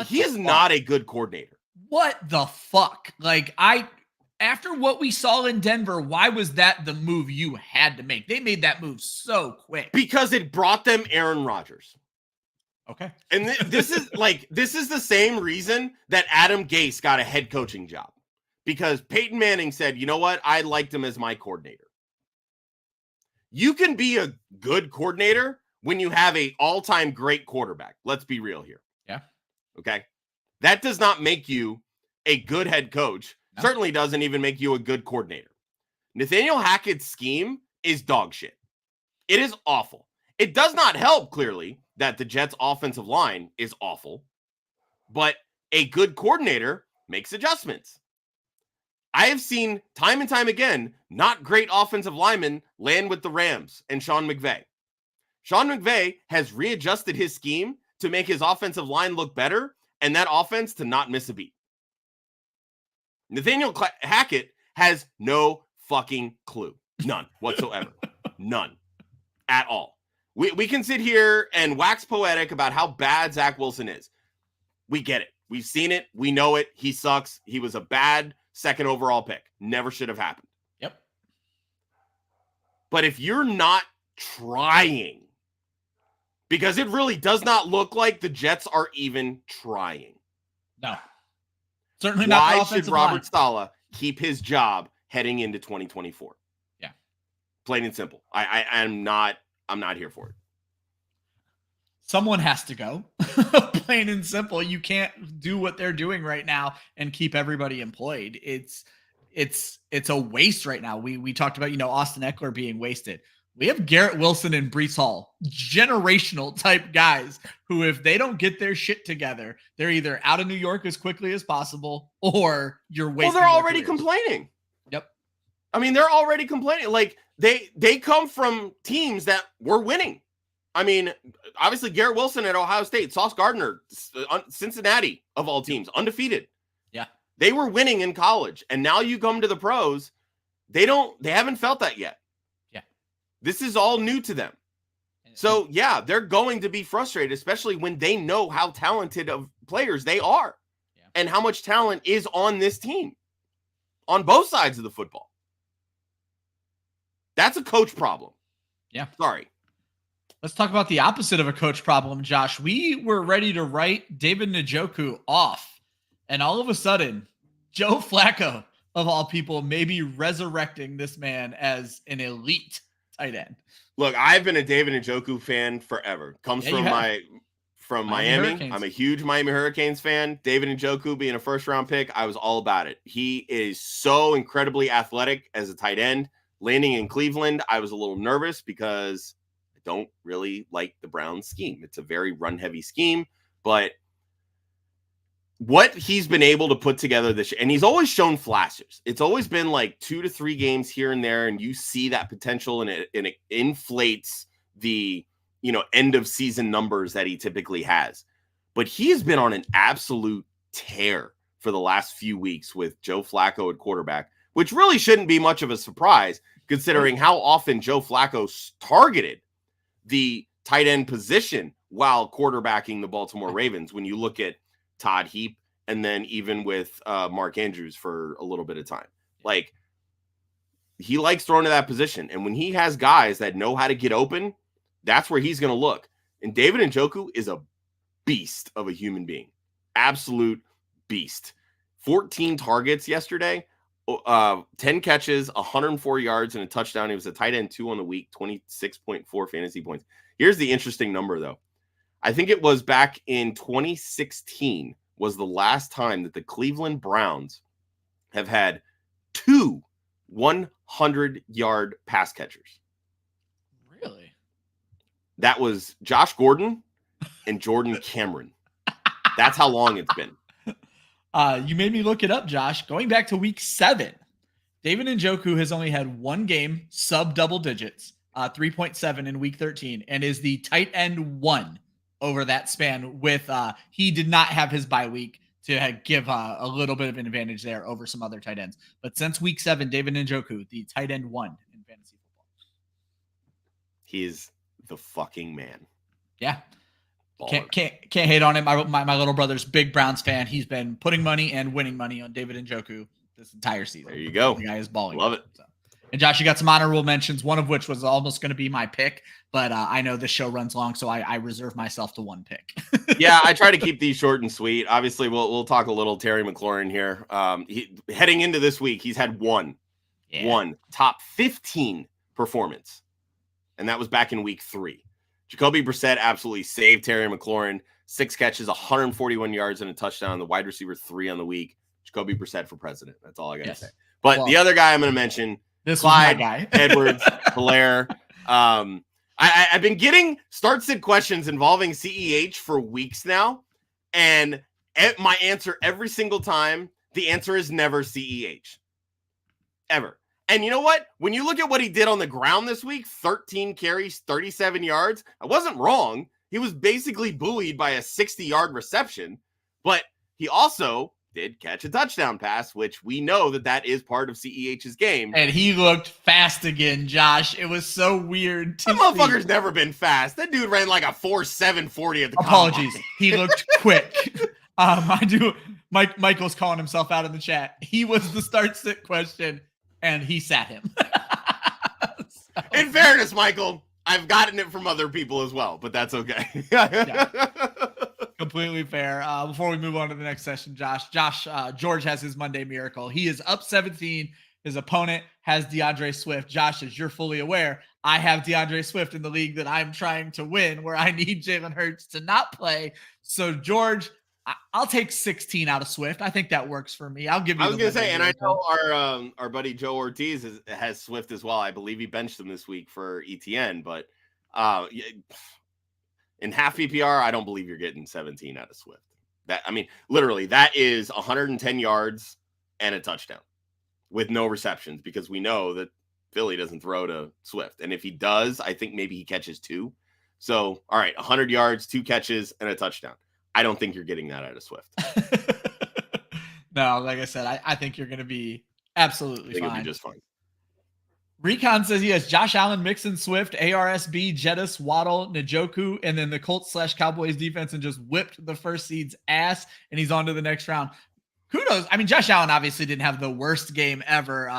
he is not a good coordinator. What the fuck? Like, after what we saw in Denver, why was that the move you had to make? They made that move so quick. Because it brought them Aaron Rodgers. Okay. And this is the same reason that Adam Gase got a head coaching job. Because Peyton Manning said, you know what? I liked him as my coordinator. You can be a good coordinator when you have an all-time great quarterback. Let's be real here. Yeah. Okay. That does not make you a good head coach. No. Certainly doesn't even make you a good coordinator. Nathaniel Hackett's scheme is dog shit. It is awful. It does not help, clearly, that the Jets' offensive line is awful. But a good coordinator makes adjustments. I have seen time and time again, not great offensive linemen land with the Rams and Sean McVay. Sean McVay has readjusted his scheme to make his offensive line look better and that offense to not miss a beat. Nathaniel Hackett has no fucking clue. None whatsoever. None at all. We can sit here and wax poetic about how bad Zach Wilson is. We get it. We've seen it. We know it. He sucks. He was a bad second overall pick. Never should have happened. Yep. But if you're not trying, because it really does not look like the Jets are even trying. No. Certainly not. Why should Robert Saleh keep his job heading into 2024? Yeah. Plain and simple. I'm not here for it. Someone has to go. Plain and simple. You can't do what they're doing right now and keep everybody employed. It's a waste right now. We talked about, Austin Eckler being wasted. We have Garrett Wilson and Breece Hall, generational type guys who, if they don't get their shit together, they're either out of New York as quickly as possible or you're wasting. Well, they're already complaining. Yep. I mean, they're already complaining. Like they come from teams that were winning. I mean, obviously Garrett Wilson at Ohio State, Sauce Gardner, Cincinnati of all teams, undefeated. Yeah. They were winning in college. And now you come to the pros. They haven't felt that yet. Yeah. This is all new to them. So yeah, they're going to be frustrated, especially when they know how talented of players they are and how much talent is on this team on both sides of the football. That's a coach problem. Yeah. Sorry. Let's talk about the opposite of a coach problem, Josh. We were ready to write David Njoku off, and all of a sudden, Joe Flacco, of all people, may be resurrecting this man as an elite tight end. Look, I've been a David Njoku fan forever. Comes from Miami. Hurricanes. I'm a huge Miami Hurricanes fan. David Njoku being a first-round pick, I was all about it. He is so incredibly athletic as a tight end. Landing in Cleveland, I was a little nervous because I don't really like the Browns scheme. It's a very run-heavy scheme, but what he's been able to put together this year, and he's always shown flashes. It's always been like 2 to 3 games here and there, and you see that potential, and it inflates the end of season numbers that he typically has. But he has been on an absolute tear for the last few weeks with Joe Flacco at quarterback, which really shouldn't be much of a surprise considering how often Joe Flacco targeted the tight end position while quarterbacking the Baltimore Ravens. When you look at Todd Heap and then even with Mark Andrews for a little bit of time, like he likes throwing to that position. And when he has guys that know how to get open, that's where he's going to look. And David Njoku is a beast of a human being. Absolute beast. 14 targets yesterday, 10 catches, 104 yards, and a touchdown. He was a tight end 2 on the week, 26.4 fantasy points. Here's the interesting number, though. I think it was back in 2016 was the last time that the Cleveland Browns have had 2 100-yard pass catchers. Really? That was Josh Gordon and Jordan Cameron. That's how long it's been. You made me look it up, Josh. Going back to week 7, David Njoku has only had 1 game sub double digits, 3.7 in week 13, and is the tight end 1 over that span with he did not have his bye week to give a little bit of an advantage there over some other tight ends. But since week 7, David Njoku, the tight end 1 in fantasy football. He's the fucking man. Yeah. Can't hate on him. My little brother's big Browns fan. He's been putting money and winning money on David Njoku this entire season. There you go. The guy is balling. Love it. So. And Josh, you got some honorable mentions, one of which was almost going to be my pick, but I know this show runs long, so I reserve myself to one pick. Yeah, I try to keep these short and sweet. Obviously, we'll talk a little Terry McLaurin here. Heading into this week, he's had one top 15 performance, and that was back in week 3. Jacoby Brissett absolutely saved Terry McLaurin. 6 catches, 141 yards, and a touchdown. The wide receiver 3 on the week. Jacoby Brissett for president. That's all I got to say. But the other guy I'm going to mention, this Clyde guy. Edwards Hilaire. I've been getting start-sit questions involving CEH for weeks now, and my answer every single time, the answer is never CEH. Ever. And you know what? When you look at what he did on the ground this week, 13 carries, 37 yards, I wasn't wrong. He was basically buoyed by a 60-yard reception, but he also did catch a touchdown pass, which we know that is part of CEH's game. And he looked fast again, Josh. It was so weird. That motherfucker's never been fast. That dude ran like a 4.7 40 at the Apologies. combine. He looked quick. Michael's calling himself out in the chat. He was the start-sit question, and he sat him. So. In fairness, Michael, I've gotten it from other people as well, but that's okay. Yeah. Completely fair. Before we move on to the next session, George has his Monday miracle. He is up 17. His opponent has DeAndre Swift. Josh, as you're fully aware, I have DeAndre Swift in the league that I'm trying to win, where I need Jalen Hurts to not play. So, George, I'll take 16 out of Swift. I think that works for me. I'll give you. I was going to say, and I know our buddy Joe Ortiz has Swift as well. I believe he benched him this week for ETN, but in half PPR, I don't believe you're getting 17 out of Swift. Literally, that is 110 yards and a touchdown with no receptions, because we know that Philly doesn't throw to Swift. And if he does, I think maybe he catches 2. So, all right, 100 yards, 2 catches, and a touchdown. I don't think you're getting that out of Swift. No, like I said, I think you're going to be absolutely fine. It'll be just fine. Recon says he has Josh Allen, Mixon, Swift, ARSB, Jettis, Waddle, Njoku, and then the Colts/Cowboys defense, and just whipped the first seed's ass, and he's on to the next round. Kudos. I mean, Josh Allen obviously didn't have the worst game ever,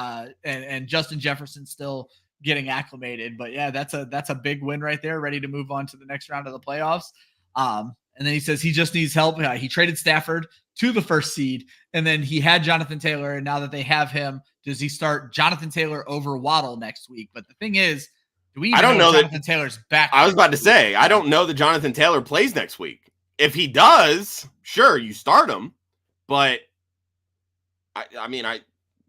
and Justin Jefferson still getting acclimated. But yeah, that's a big win right there, ready to move on to the next round of the playoffs. And then he says he just needs help. He traded Stafford to the first seed, and then he had Jonathan Taylor, and now that they have him, does he start Jonathan Taylor over Waddle next week? But the thing is, I don't know Jonathan Taylor's back. I was about to say, I don't know that Jonathan Taylor plays next week. If he does, sure, you start him, but I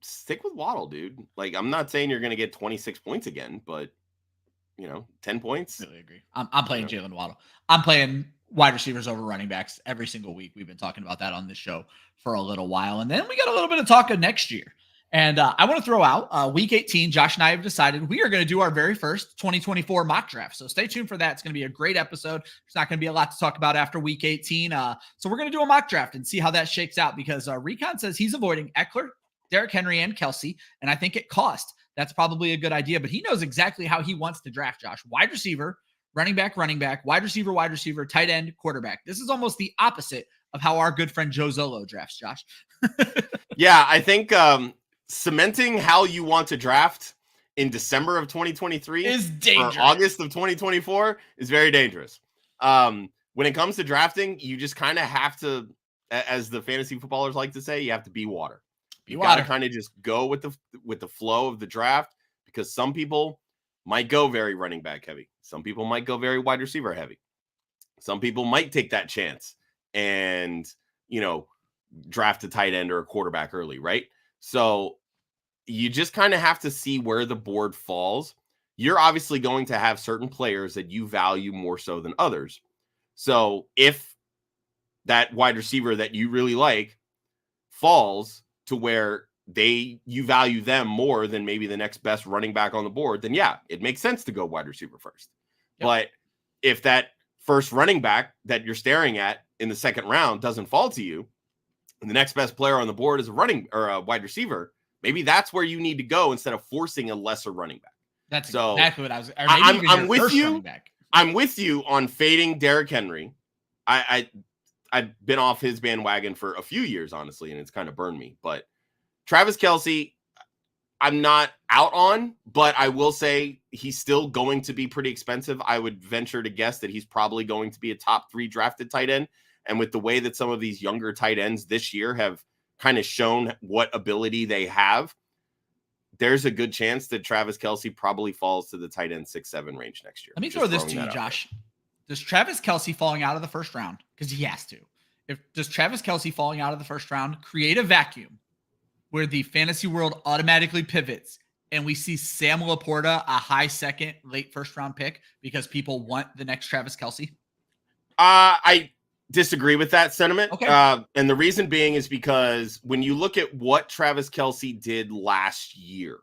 stick with Waddle, dude. Like, I'm not saying you're going to get 26 points again, but 10 points. I really agree. I'm playing Jaylen Waddle. I'm playing wide receivers over running backs every single week. We've been talking about that on this show for a little while. And then we got a little bit of talk of next year. And I want to throw out week 18. Josh and I have decided we are going to do our very first 2024 mock draft. So stay tuned for that. It's going to be a great episode. There's not going to be a lot to talk about after week 18. So we're going to do a mock draft and see how that shakes out, because Recon says he's avoiding Eckler, Derrick Henry, and Kelce. And I think at cost, that's probably a good idea, but he knows exactly how he wants to draft, Josh. Wide receiver, running back, wide receiver, tight end, quarterback. This is almost the opposite of how our good friend Joe Zolo drafts, Josh. Yeah, I think cementing how you want to draft in December of 2023 is dangerous. Or August of 2024 is very dangerous. When it comes to drafting, you just kind of have to, as the fantasy footballers like to say, you have to be water. You got to kind of just go with the flow of the draft, because some people might go very running back heavy. Some people might go very wide receiver heavy. Some people might take that chance and, draft a tight end or a quarterback early, right? So you just kind of have to see where the board falls. You're obviously going to have certain players that you value more so than others. So if that wide receiver that you really like falls to where you value them more than maybe the next best running back on the board, then yeah, it makes sense to go wide receiver first. Yep. But if that first running back that you're staring at in the second round doesn't fall to you, and the next best player on the board is a running or a wide receiver, maybe that's where you need to go instead of forcing a lesser running back. That's exactly what I was. I'm with you. I'm with you on fading Derrick Henry. I've been off his bandwagon for a few years, honestly, and it's kind of burned me. But Travis Kelce, I'm not out on, but I will say he's still going to be pretty expensive. I would venture to guess that he's probably going to be a top 3 drafted tight end. And with the way that some of these younger tight ends this year have kind of shown what ability they have, there's a good chance that Travis Kelce probably falls to the tight end 6-7 range next year. Let me throw this to you, Josh. Does Travis Kelce falling out of the first round, because he has to, does Travis Kelce falling out of the first round create a vacuum where the fantasy world automatically pivots and we see Sam LaPorta a high second, late first round pick because people want the next Travis Kelce? I disagree with that sentiment. Okay. And the reason being is because when you look at what Travis Kelce did last year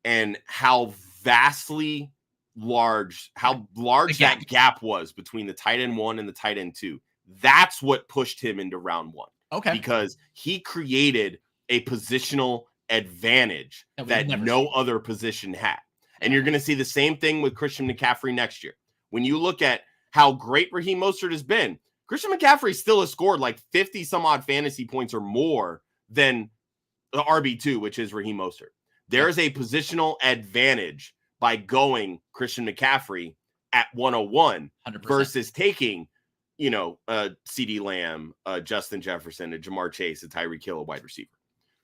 and how vastly large that gap was between the tight end 1 and the tight end 2, that's what pushed him into round 1. Okay. Because he created a positional advantage that no other position had. And you're going to see the same thing with Christian McCaffrey next year. When you look at how great Raheem Mostert has been, Christian McCaffrey still has scored like 50 some odd fantasy points or more than the RB2, which is Raheem Mostert. There is a positional advantage by going Christian McCaffrey at 101 100%. Versus taking, CeeDee Lamb, Justin Jefferson, a Jamar Chase, a Tyreek Hill, a wide receiver.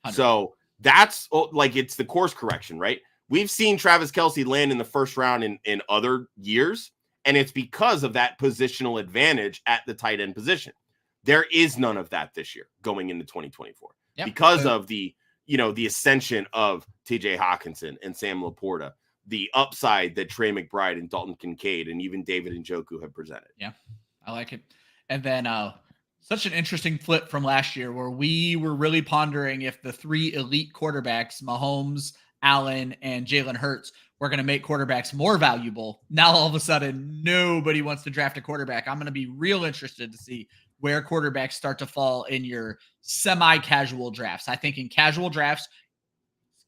100%. So that's like, it's the course correction, right? We've seen Travis Kelce land in the first round in other years, and it's because of that positional advantage at the tight end position. There is none of that this year going into 2024 because of the ascension of TJ Hawkinson and Sam LaPorta, the upside that Trey McBride and Dalton Kincaid and even David Njoku have presented. Yeah, I like it. And then such an interesting flip from last year where we were really pondering if the 3 elite quarterbacks, Mahomes, Allen, and Jalen Hurts, were going to make quarterbacks more valuable. Now, all of a sudden, nobody wants to draft a quarterback. I'm going to be real interested to see where quarterbacks start to fall in your semi-casual drafts. I think in casual drafts,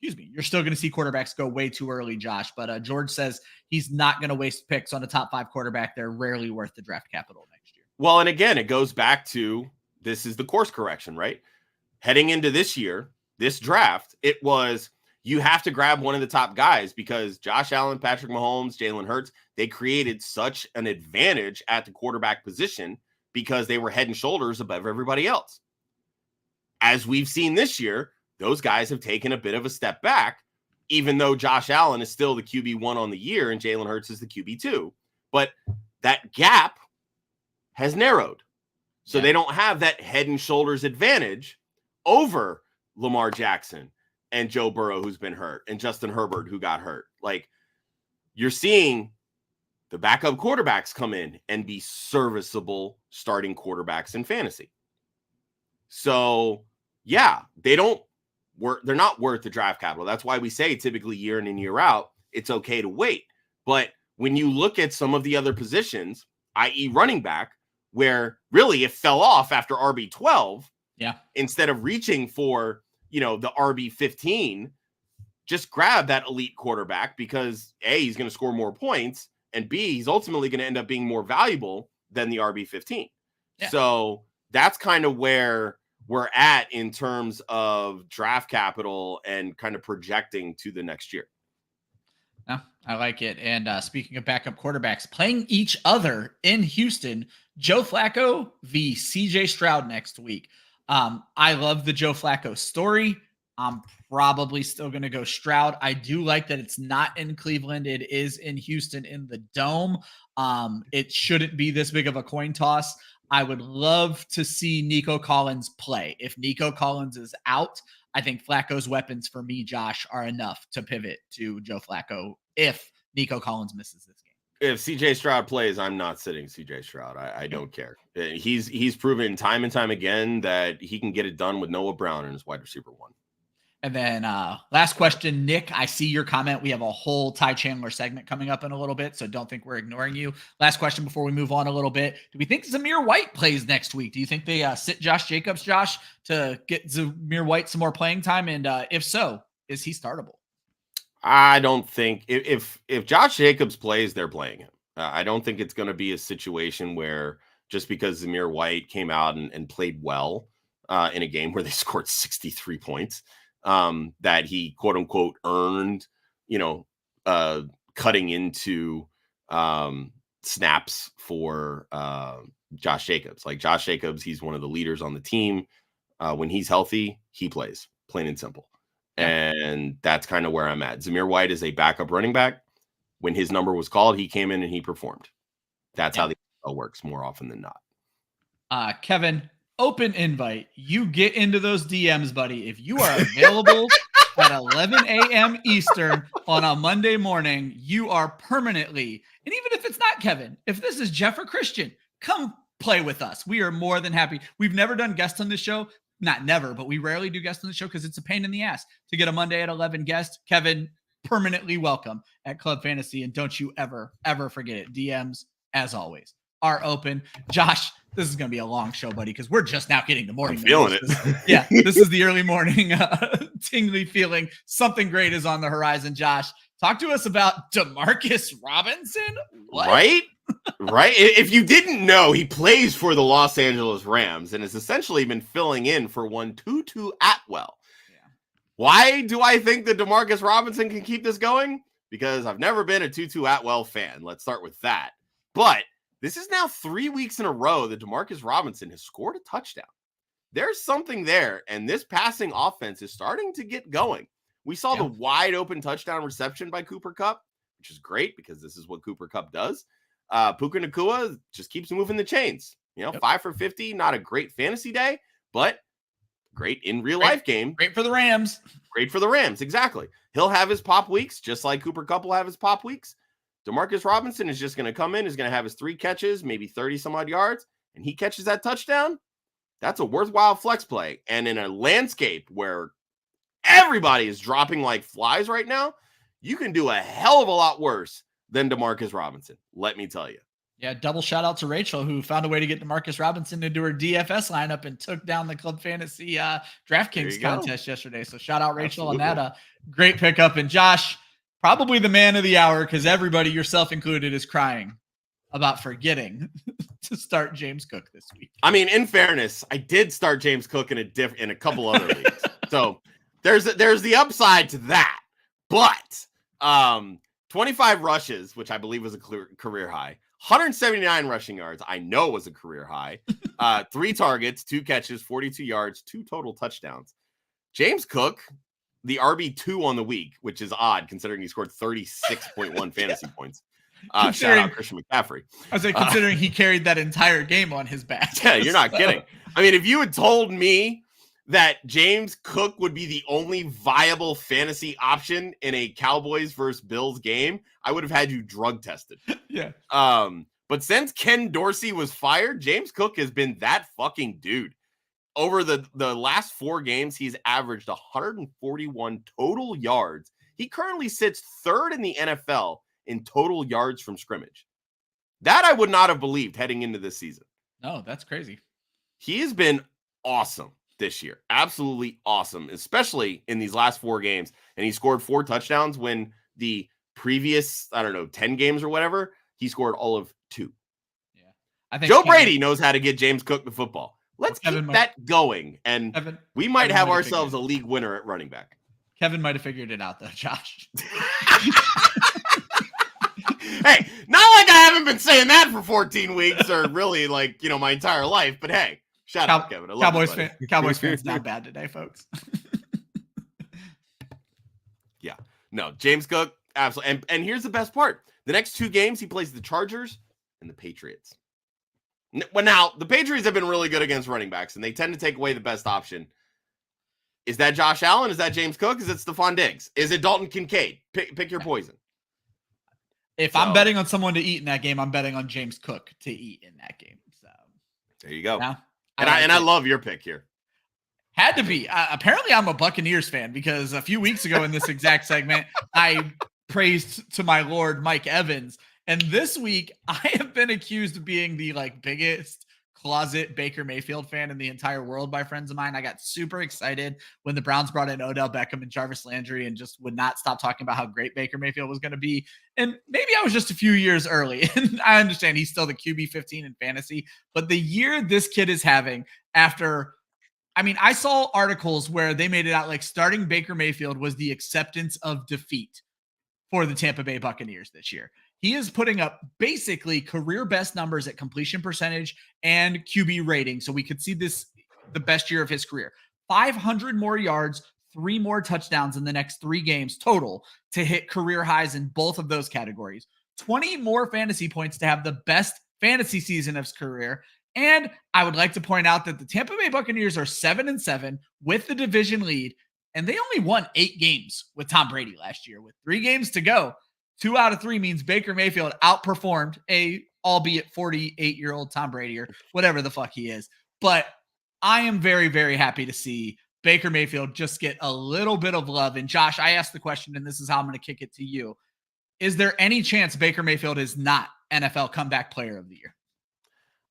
you're still going to see quarterbacks go way too early, Josh. But George says he's not going to waste picks on a top 5 quarterback. They're rarely worth the draft capital next year. Well, and again, it goes back to this is the course correction, right? Heading into this year, this draft, it was you have to grab one of the top guys because Josh Allen, Patrick Mahomes, Jalen Hurts, they created such an advantage at the quarterback position because they were head and shoulders above everybody else. As we've seen this year, those guys have taken a bit of a step back, even though Josh Allen is still the QB1 on the year and Jalen Hurts is the QB2. But that gap has narrowed. So they don't have that head and shoulders advantage over Lamar Jackson and Joe Burrow, who's been hurt, and Justin Herbert, who got hurt. Like, you're seeing the backup quarterbacks come in and be serviceable starting quarterbacks in fantasy. So, they're not worth the draft capital. That's why we say typically year in and year out, it's okay to wait. But when you look at some of the other positions, i.e. running back, where really it fell off after RB12, instead of reaching for the RB15, just grab that elite quarterback because A, he's going to score more points, and B, he's ultimately going to end up being more valuable than the RB15. Yeah. So that's kind of where we're at in terms of draft capital and kind of projecting to the next year. No, I like it. And speaking of backup quarterbacks playing each other in Houston, Joe Flacco v. CJ Stroud next week. I love the Joe Flacco story. I'm probably still going to go Stroud. I do like that it's not in Cleveland. It is in Houston in the Dome. It shouldn't be this big of a coin toss. I would love to see Nico Collins play. If Nico Collins is out, I think Flacco's weapons for me, Josh, are enough to pivot to Joe Flacco if Nico Collins misses this game. If CJ Stroud plays, I'm not sitting CJ Stroud. I don't care. He's proven time and time again that he can get it done with Noah Brown in his wide receiver 1. And then last question, Nick, I see your comment. We have a whole Ty Chandler segment coming up in a little bit, so don't think we're ignoring you. Last question before we move on a little bit. Do we think Zamir White plays next week? Do you think they sit Josh Jacobs, Josh, to get Zamir White some more playing time? And if so, is he startable? I don't think if Josh Jacobs plays, they're playing him. I don't think it's going to be a situation where just because Zamir White came out and played well in a game where they scored 63 points, that he quote unquote earned, cutting into snaps for Josh Jacobs. Like Josh Jacobs, he's one of the leaders on the team. When he's healthy, he plays, plain and simple. And that's kind of where I'm at. Zamir White is a backup running back. When his number was called, he came in and he performed. That's how the NFL works more often than not. Kevin, open invite. You get into those DMs, buddy. If you are available at 11 a.m. Eastern on a Monday morning, you are permanently, and even if it's not Kevin, if this is Jeff or Christian, come play with us. We are more than happy. We've never done guests on this show. Not never, but we rarely do guests on the show because it's a pain in the ass to get a Monday at 11 guest. Kevin, permanently welcome at Club Fantasy. And don't you ever, ever forget it. DMs, as always, are open. Josh, this is going to be a long show, buddy, because we're just now getting the morning. I'm feeling it. Yeah, this is the early morning tingly feeling. Something great is on the horizon. Josh, talk to us about Demarcus Robinson. What? Right? Right. If you didn't know, he plays for the Los Angeles Rams and has essentially been filling in for one Tutu Atwell. Yeah. Why do I think that Demarcus Robinson can keep this going? Because I've never been a Tutu Atwell fan. Let's start with that. But this is now 3 weeks in a row that Demarcus Robinson has scored a touchdown. There's something there, and this passing offense is starting to get going. We saw the wide open touchdown reception by Cooper Kupp, which is great because this is what Cooper Kupp does. Puka Nacua just keeps moving the chains. 5 for 50, not a great fantasy day, but great in real life game. Great for the Rams. Great for the Rams, exactly. He'll have his pop weeks, just like Cooper Kupp will have his pop weeks. Demarcus Robinson is just going to come in, is going to have his 3 catches, maybe 30 some odd yards, and he catches that touchdown. That's a worthwhile flex play. And in a landscape where everybody is dropping like flies right now, you can do a hell of a lot worse than Demarcus Robinson, let me tell you. Yeah, double shout out to Rachel, who found a way to get Demarcus Robinson into her DFS lineup and took down the Club Fantasy DraftKings contest yesterday. So shout out Rachel on that. Great pickup. And Josh, probably the man of the hour, because everybody, yourself included, is crying about forgetting to start James Cook this week. I mean, in fairness, I did start James Cook in a couple other leagues. So there's the upside to that. But 25 rushes, which I believe was a career high. 179 rushing yards, I know was a career high. 3 targets, 2 catches, 42 yards, 2 total touchdowns. James Cook, the RB2 on the week, which is odd considering he scored 36.1 fantasy points. Shout out Christian McCaffrey. I was considering he carried that entire game on his back. Yeah, you're not kidding. I mean, if you had told me that James Cook would be the only viable fantasy option in a Cowboys versus Bills game, I would have had you drug tested. Yeah. But since Ken Dorsey was fired, James Cook has been that fucking dude. Over the last 4 games, he's averaged 141 total yards. He currently sits 3rd in the NFL in total yards from scrimmage. That I would not have believed heading into this season. No, that's crazy. He has been awesome this year. Absolutely awesome, especially in these last 4 games. And he scored 4 touchdowns when the previous, 10 games or whatever, he scored all of 2. Yeah. I think Joe Brady knows how to get James Cook the football. Let's keep that going. And we might have ourselves a league winner at running back. Kevin might have figured it out though, Josh. Hey, not like I haven't been saying that for 14 weeks or really my entire life, but hey. Shout out, Kevin. I love Cowboys fans not bad today, folks. Yeah. No, James Cook, absolutely. And here's the best part. The next 2 games, he plays the Chargers and the Patriots. Well, now, the Patriots have been really good against running backs, and they tend to take away the best option. Is that Josh Allen? Is that James Cook? Is it Stephon Diggs? Is it Dalton Kincaid? Pick your poison. If I'm betting on someone to eat in that game, I'm betting on James Cook to eat in that game. So there you go. Yeah. I love your pick here. Had to be. Apparently, I'm a Buccaneers fan because a few weeks ago in this exact segment, I praised to my Lord Mike Evans. And this week, I have been accused of being the biggest closet Baker Mayfield fan in the entire world by friends of mine. I got super excited when the Browns brought in Odell Beckham and Jarvis Landry and just would not stop talking about how great Baker Mayfield was going to be. And maybe I was just a few years early. And I understand he's still the QB 15 in fantasy, but the year this kid is having after, I saw articles where they made it out like starting Baker Mayfield was the acceptance of defeat for the Tampa Bay Buccaneers this year. He is putting up basically career best numbers at completion percentage and QB rating. So we could see this the best year of his career. 500 more yards, 3 more touchdowns in the next 3 games total to hit career highs in both of those categories. 20 more fantasy points to have the best fantasy season of his career. And I would like to point out that the Tampa Bay Buccaneers are 7-7 with the division lead, and they only won 8 games with Tom Brady last year. With 3 games to go, 2 out of 3 means Baker Mayfield outperformed albeit 48-year-old Tom Brady or whatever the fuck he is. But I am very, very happy to see Baker Mayfield just get a little bit of love. And Josh, I asked the question, and this is how I'm going to kick it to you. Is there any chance Baker Mayfield is not NFL Comeback Player of the Year?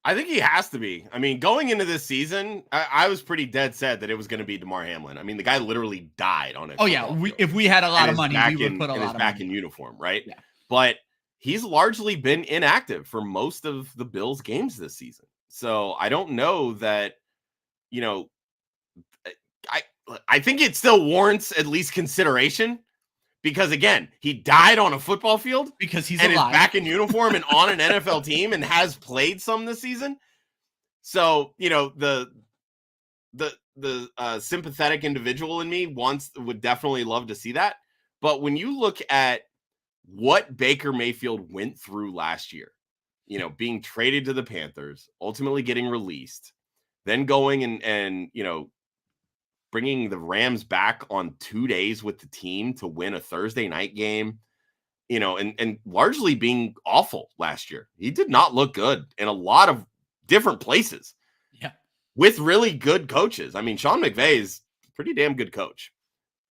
I think he has to be. Going into this season, I was pretty dead set that it was going to be DeMar Hamlin. The guy literally died on it. Oh, yeah. If we had a lot of money, we would put a lot of money. Back in uniform, right? Yeah. But he's largely been inactive for most of the Bills' games this season. So I don't know that, I think it still warrants at least consideration. Because again, he died on a football field because he's alive. Is back in uniform and on an NFL team and has played some this season. So, the sympathetic individual in me would definitely love to see that. But when you look at what Baker Mayfield went through last year, being traded to the Panthers, ultimately getting released, then going and bringing the Rams back on 2 days with the team to win a Thursday night game, and largely being awful last year. He did not look good in a lot of different places. Yeah. With really good coaches. Sean McVay is a pretty damn good coach.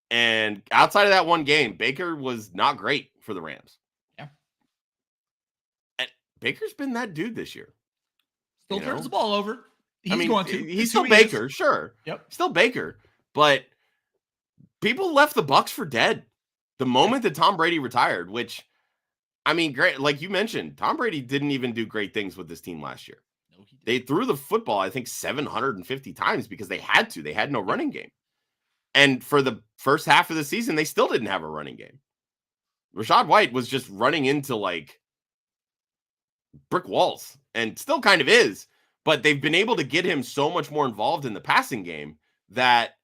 And outside of that one game, Baker was not great for the Rams. Yeah. And Baker's been that dude this year. Still turns the ball over. He's still Baker, sure. Yep. Still Baker. But people left the Bucs for dead the moment that Tom Brady retired, which, great. Like you mentioned, Tom Brady didn't even do great things with this team last year. No, they threw the football, I think, 750 times because they had to. They had no running game. And for the first half of the season, they still didn't have a running game. Rachaad White was just running into brick walls and still kind of is. But they've been able to get him so much more involved in the passing game that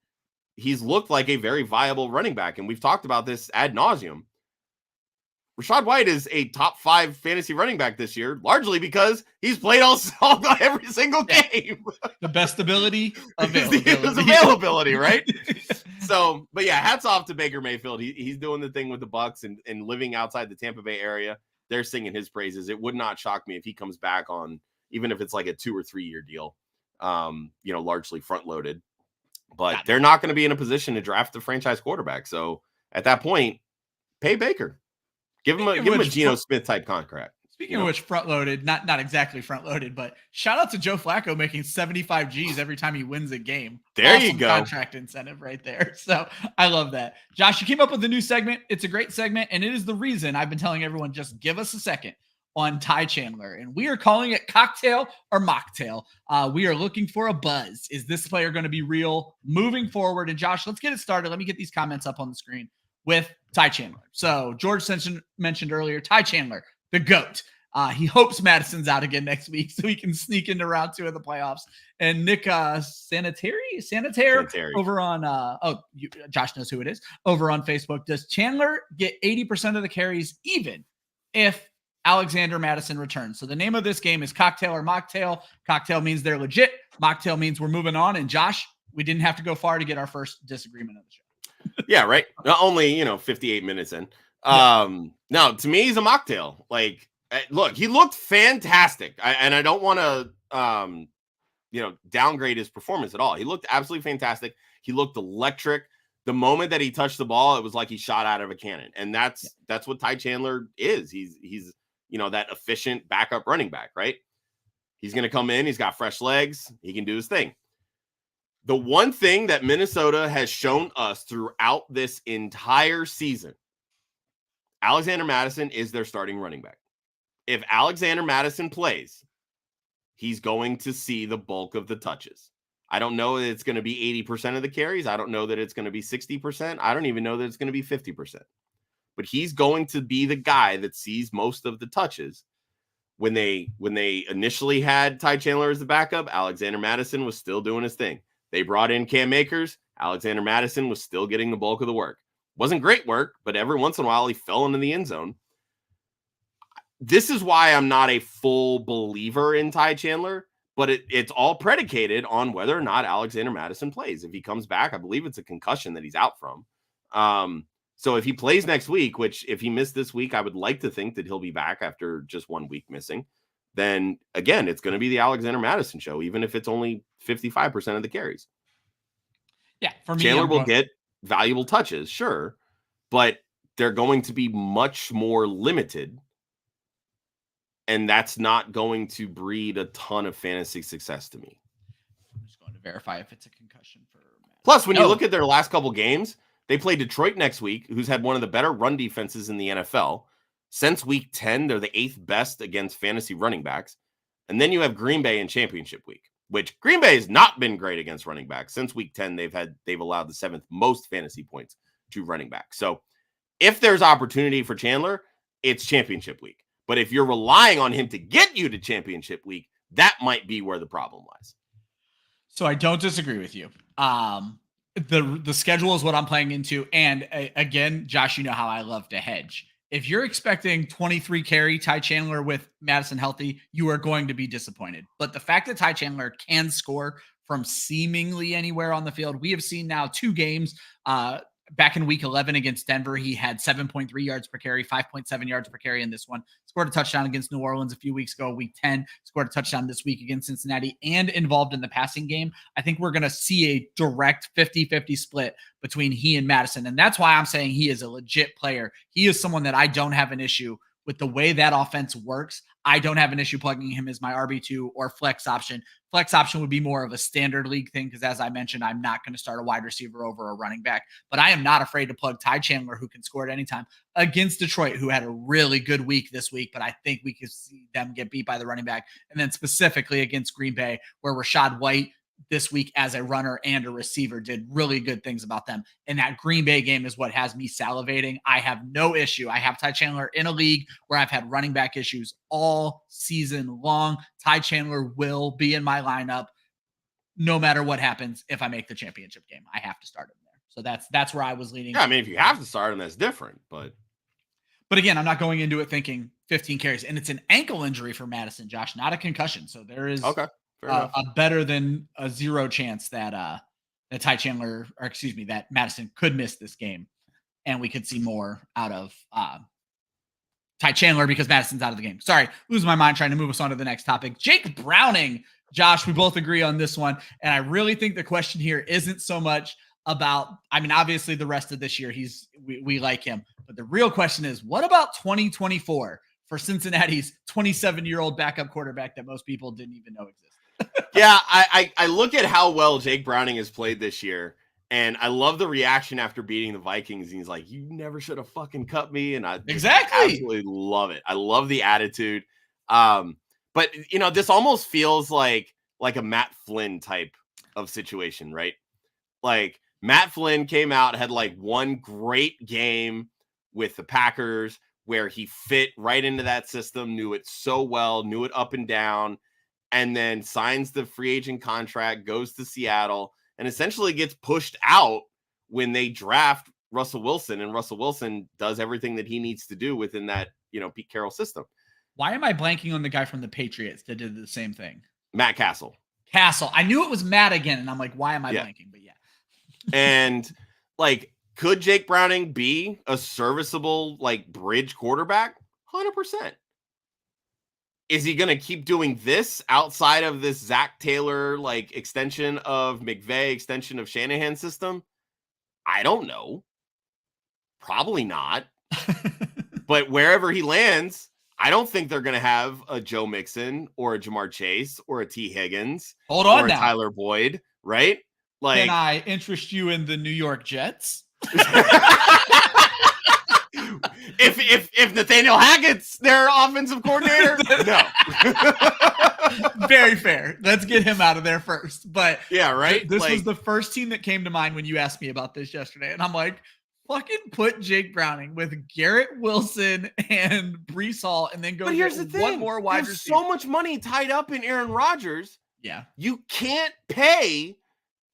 he's looked like a very viable running back. And we've talked about this ad nauseum. Rachaad White is a top 5 fantasy running back this year, largely because he's played every single game. The best availability. His availability, right? So, but yeah, hats off to Baker Mayfield. He's doing the thing with the Bucs and living outside the Tampa Bay area. They're singing his praises. It would not shock me if he comes back on, even if it's like a 2 or 3 year deal, largely front loaded. But they're not going to be in a position to draft the franchise quarterback. So at that point, pay Baker. Give him a Geno Smith type contract. Speaking of which, front loaded, not exactly front loaded, but shout out to Joe Flacco making 75 G's every time he wins a game. There you go. Contract incentive right there. So I love that. Josh, you came up with a new segment. It's a great segment, and it is the reason I've been telling everyone just give us a second on Ty Chandler, and we are calling it cocktail or mocktail. We are looking for a buzz. Is this player going to be real moving forward? And Josh, let's get it started. Let me get these comments up on the screen with Ty Chandler. So George mentioned earlier, Ty Chandler, the GOAT. He hopes Madison's out again next week so he can sneak into round 2 of the playoffs. And Nick Sanitaire over on, Josh knows who it is, over on Facebook. Does Chandler get 80% of the carries even if Alexander Madison returns? So the name of this game is cocktail or mocktail. Cocktail means they're legit. Mocktail means we're moving on. And Josh, we didn't have to go far to get our first disagreement of the show. Yeah, right. Not only, 58 minutes in. No, to me, he's a mocktail. Look, he looked fantastic. I don't want to downgrade his performance at all. He looked absolutely fantastic. He looked electric. The moment that he touched the ball, it was like he shot out of a cannon. And that's what Ty Chandler is. He's that efficient backup running back, right? He's going to come in. He's got fresh legs. He can do his thing. The one thing that Minnesota has shown us throughout this entire season, Alexander Mattison is their starting running back. If Alexander Mattison plays, he's going to see the bulk of the touches. I don't know that it's going to be 80% of the carries. I don't know that it's going to be 60%. I don't even know that it's going to be 50%. But he's going to be the guy that sees most of the touches. When they initially had Ty Chandler as the backup, Alexander Mattison was still doing his thing. They brought in Cam Akers. Alexander Mattison was still getting the bulk of the work. Wasn't great work, but every once in a while he fell into the end zone. This is why I'm not a full believer in Ty Chandler, but it's all predicated on whether or not Alexander Mattison plays. If he comes back, I believe it's a concussion that he's out from. So if he plays next week, which if he missed this week, I would like to think that he'll be back after just 1 week missing, then again, it's going to be the Alexander Mattison show, even if it's only 55% of the carries. Yeah, for me, Chandler will get valuable touches, sure, but they're going to be much more limited. And that's not going to breed a ton of fantasy success to me. I'm just going to verify if it's a concussion for Matt. Plus, when you look at their last couple games, they play Detroit next week, who's had one of the better run defenses in the NFL. Since week 10, they're the 8th best against fantasy running backs. And then you have Green Bay in championship week, which Green Bay has not been great against running backs. Since week 10, they've allowed the 7th most fantasy points to running backs. So if there's opportunity for Chandler, it's championship week. But if you're relying on him to get you to championship week, that might be where the problem lies. So I don't disagree with you. The schedule is what I'm playing into. And again, Josh, you know how I love to hedge. If you're expecting 23 carry Ty Chandler with Mattison healthy, you are going to be disappointed. But the fact that Ty Chandler can score from seemingly anywhere on the field, we have seen now 2 games. Back in week 11 against Denver, he had 7.3 yards per carry, 5.7 yards per carry in this one. Scored a touchdown against New Orleans a few weeks ago, week 10. Scored a touchdown this week against Cincinnati and involved in the passing game. I think we're going to see a direct 50-50 split between he and Mattison. And that's why I'm saying he is a legit player. He is someone that I don't have an issue with the way that offense works. I don't have an issue plugging him as my RB2 or flex option. Flex option would be more of a standard league thing because, as I mentioned, I'm not going to start a wide receiver over a running back. But I am not afraid to plug Ty Chandler, who can score at any time, against Detroit, who had a really good week this week. But I think we could see them get beat by the running back. And then specifically against Green Bay, where Rachaad White this week as a runner and a receiver did really good things about them. And that Green Bay game is what has me salivating. I have no issue. I have Ty Chandler in a league where I've had running back issues all season long. Ty Chandler will be in my lineup no matter what happens. If I make the championship game, I have to start him there. So that's where I was leaning. Yeah, I mean, if you have to start him, that's different. But again, I'm not going into it thinking 15 carries. And it's an ankle injury for Mattison, Josh, not a concussion. So there is a better than a 0 chance that Ty Chandler, or excuse me, that Mattison could miss this game, and we could see more out of Ty Chandler because Madison's out of the game. Sorry, losing my mind trying to move us on to the next topic. Jake Browning, Josh, we both agree on this one, and I really think the question here isn't so much about, I mean, obviously the rest of this year we like him, but the real question is, what about 2024 for Cincinnati's 27-year-old backup quarterback that most people didn't even know existed? Yeah, I look at how well Jake Browning has played this year, and I love the reaction after beating the Vikings. And he's like, "You never should have fucking cut me," and I absolutely love it. I love the attitude. But this almost feels like a Matt Flynn type of situation, right? Like Matt Flynn came out, had like one great game with the Packers where he fit right into that system, knew it so well, knew it up and down. And then signs the free agent contract, goes to Seattle, and essentially gets pushed out when they draft Russell Wilson. And Russell Wilson does everything that he needs to do within that, Pete Carroll system. Why am I blanking on the guy from the Patriots that did the same thing? Matt Castle. I knew it was Matt again, and I'm like, why am I blanking? But yeah. And could Jake Browning be a serviceable, bridge quarterback? 100%. Is he going to keep doing this outside of this Zach Taylor, like, extension of McVay, extension of Shanahan system? I don't know. Probably not. But wherever he lands, I don't think they're going to have a Joe Mixon or a Jamar Chase or a T. Higgins or a Tyler Boyd, right? Like, can I interest you in the New York Jets? If Nathaniel Hackett's their offensive coordinator, no. Very fair. Let's get him out of there first. But yeah, right. This was the first team that came to mind when you asked me about this yesterday, and I'm like, fucking put Jake Browning with Garrett Wilson and Breece Hall, and then go. But here's the thing: one more wide there's receiver. so much money tied up in Aaron Rodgers. Yeah, you can't pay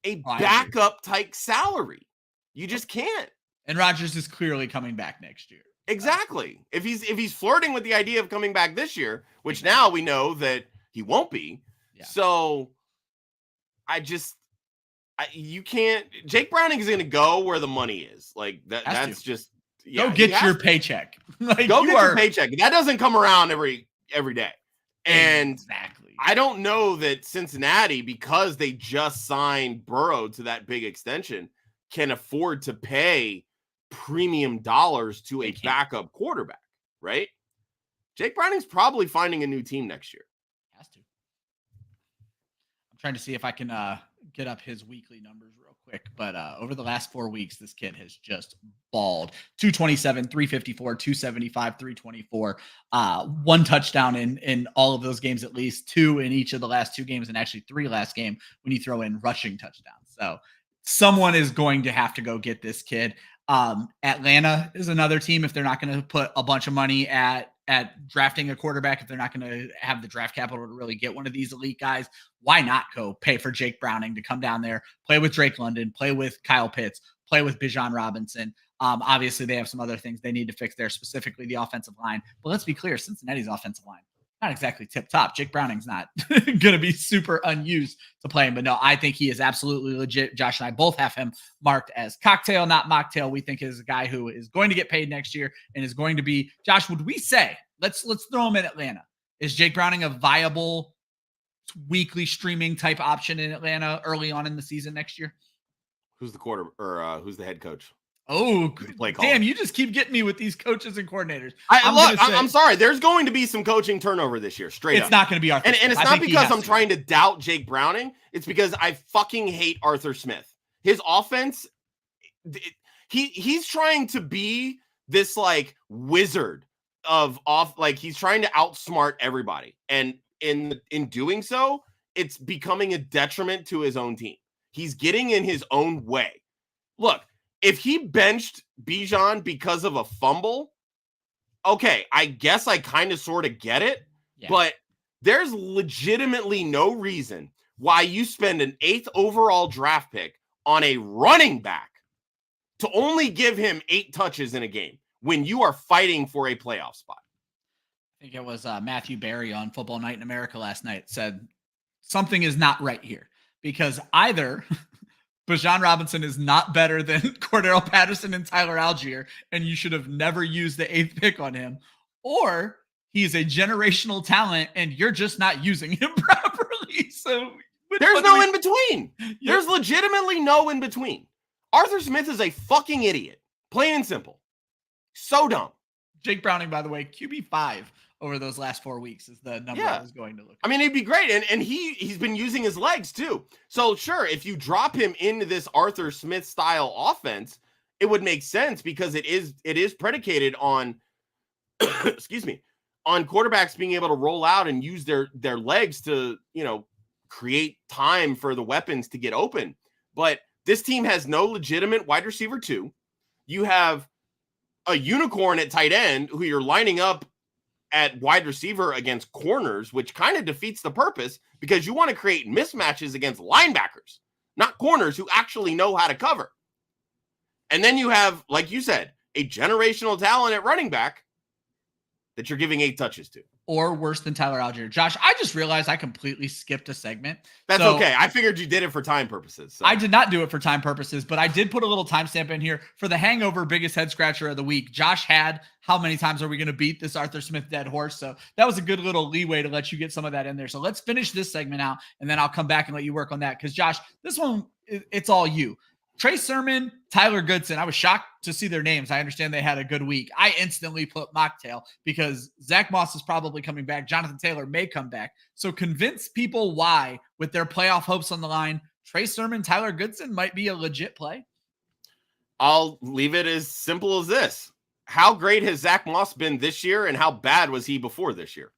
a backup type salary. You just can't. And Rodgers is clearly coming back next year. Exactly. If he's flirting with the idea of coming back this year, which now we know that he won't be. Yeah. So you can't. Jake Browning is going to go where the money is. Like that's just go get your paycheck. Like, go get your paycheck. That doesn't come around every day. And exactly. I don't know that Cincinnati, because they just signed Burrow to that big extension, can afford to pay premium dollars to a backup quarterback, right? Jake Browning's probably finding a new team next year. Has to. I'm trying to see if I can get up his weekly numbers real quick, but over the last 4 weeks, this kid has just balled. 227, 354, 275, 324. One touchdown in all of those games, at least 2 in each of the last 2 games, and actually 3 last game when you throw in rushing touchdowns. So someone is going to have to go get this kid. Atlanta is another team. If they're not going to put a bunch of money at drafting a quarterback, if they're not going to have the draft capital to really get one of these elite guys, why not go pay for Jake Browning to come down there, play with Drake London, play with Kyle Pitts, play with Bijan Robinson. Obviously they have some other things they need to fix there, specifically the offensive line. But let's be clear, Cincinnati's offensive line, not exactly tip top. Jake Browning's not going to be super unused to play him, but no, I think he is absolutely legit. Josh and I both have him marked as cocktail, not mocktail. We think is a guy who is going to get paid next year and is going to be, Josh, would we say, let's throw him in Atlanta. Is Jake Browning a viable weekly streaming type option in Atlanta early on in the season next year? Who's the quarter or who's the head coach? Oh, damn, you just keep getting me with these coaches and coordinators. I'm sorry. There's going to be some coaching turnover this year, straight up. It's not going to be Arthur Smith. And it's not because I'm trying to doubt Jake Browning. It's because I fucking hate Arthur Smith. His offense, he's trying to be this, like, wizard of like, he's trying to outsmart everybody. And in doing so, it's becoming a detriment to his own team. He's getting in his own way. Look, if he benched Bijan because of a fumble, okay, I guess I kind of sort of get it, but there's legitimately no reason why you spend an 8th overall draft pick on a running back to only give him 8 touches in a game when you are fighting for a playoff spot. I think it was Matthew Berry on Football Night in America last night said something is not right here, because either Bijan Robinson is not better than Cordero Patterson and Tyler Algier, and you should have never used the 8th pick on him, or he's a generational talent and you're just not using him properly. So there's no in between. There's legitimately no in between. Arthur Smith is a fucking idiot, plain and simple. So dumb. Jake Browning, by the way, QB5 over those last 4 weeks is the number I was going to look at. I mean, it'd be great. And he's been using his legs too. So sure, if you drop him into this Arthur Smith style offense, it would make sense, because it is predicated on, excuse me, on quarterbacks being able to roll out and use their legs to, create time for the weapons to get open. But this team has no legitimate wide receiver 2. You have a unicorn at tight end who you're lining up at wide receiver against corners, which kind of defeats the purpose, because you want to create mismatches against linebackers, not corners who actually know how to cover. And then you have, like you said, a generational talent at running back. that you're giving 8 touches to. Or worse than Tyler Algier. Josh, I just realized I completely skipped a segment. That's okay. I figured you did it for time purposes. So. I did not do it for time purposes, but I did put a little timestamp in here for the hangover biggest head scratcher of the week. Josh had how many times are we going to beat this Arthur Smith dead horse? So that was a good little leeway to let you get some of that in there. So let's finish this segment out, and then I'll come back and let you work on that. Because Josh, this one, it's all you. Trey Sermon, Tyler Goodson. I was shocked to see their names. I understand they had a good week. I instantly put Mocktail because Zach Moss is probably coming back. Jonathan Taylor may come back. So convince people why, with their playoff hopes on the line, Trey Sermon, Tyler Goodson might be a legit play. I'll leave it as simple as this. How great has Zach Moss been this year, and how bad was he before this year?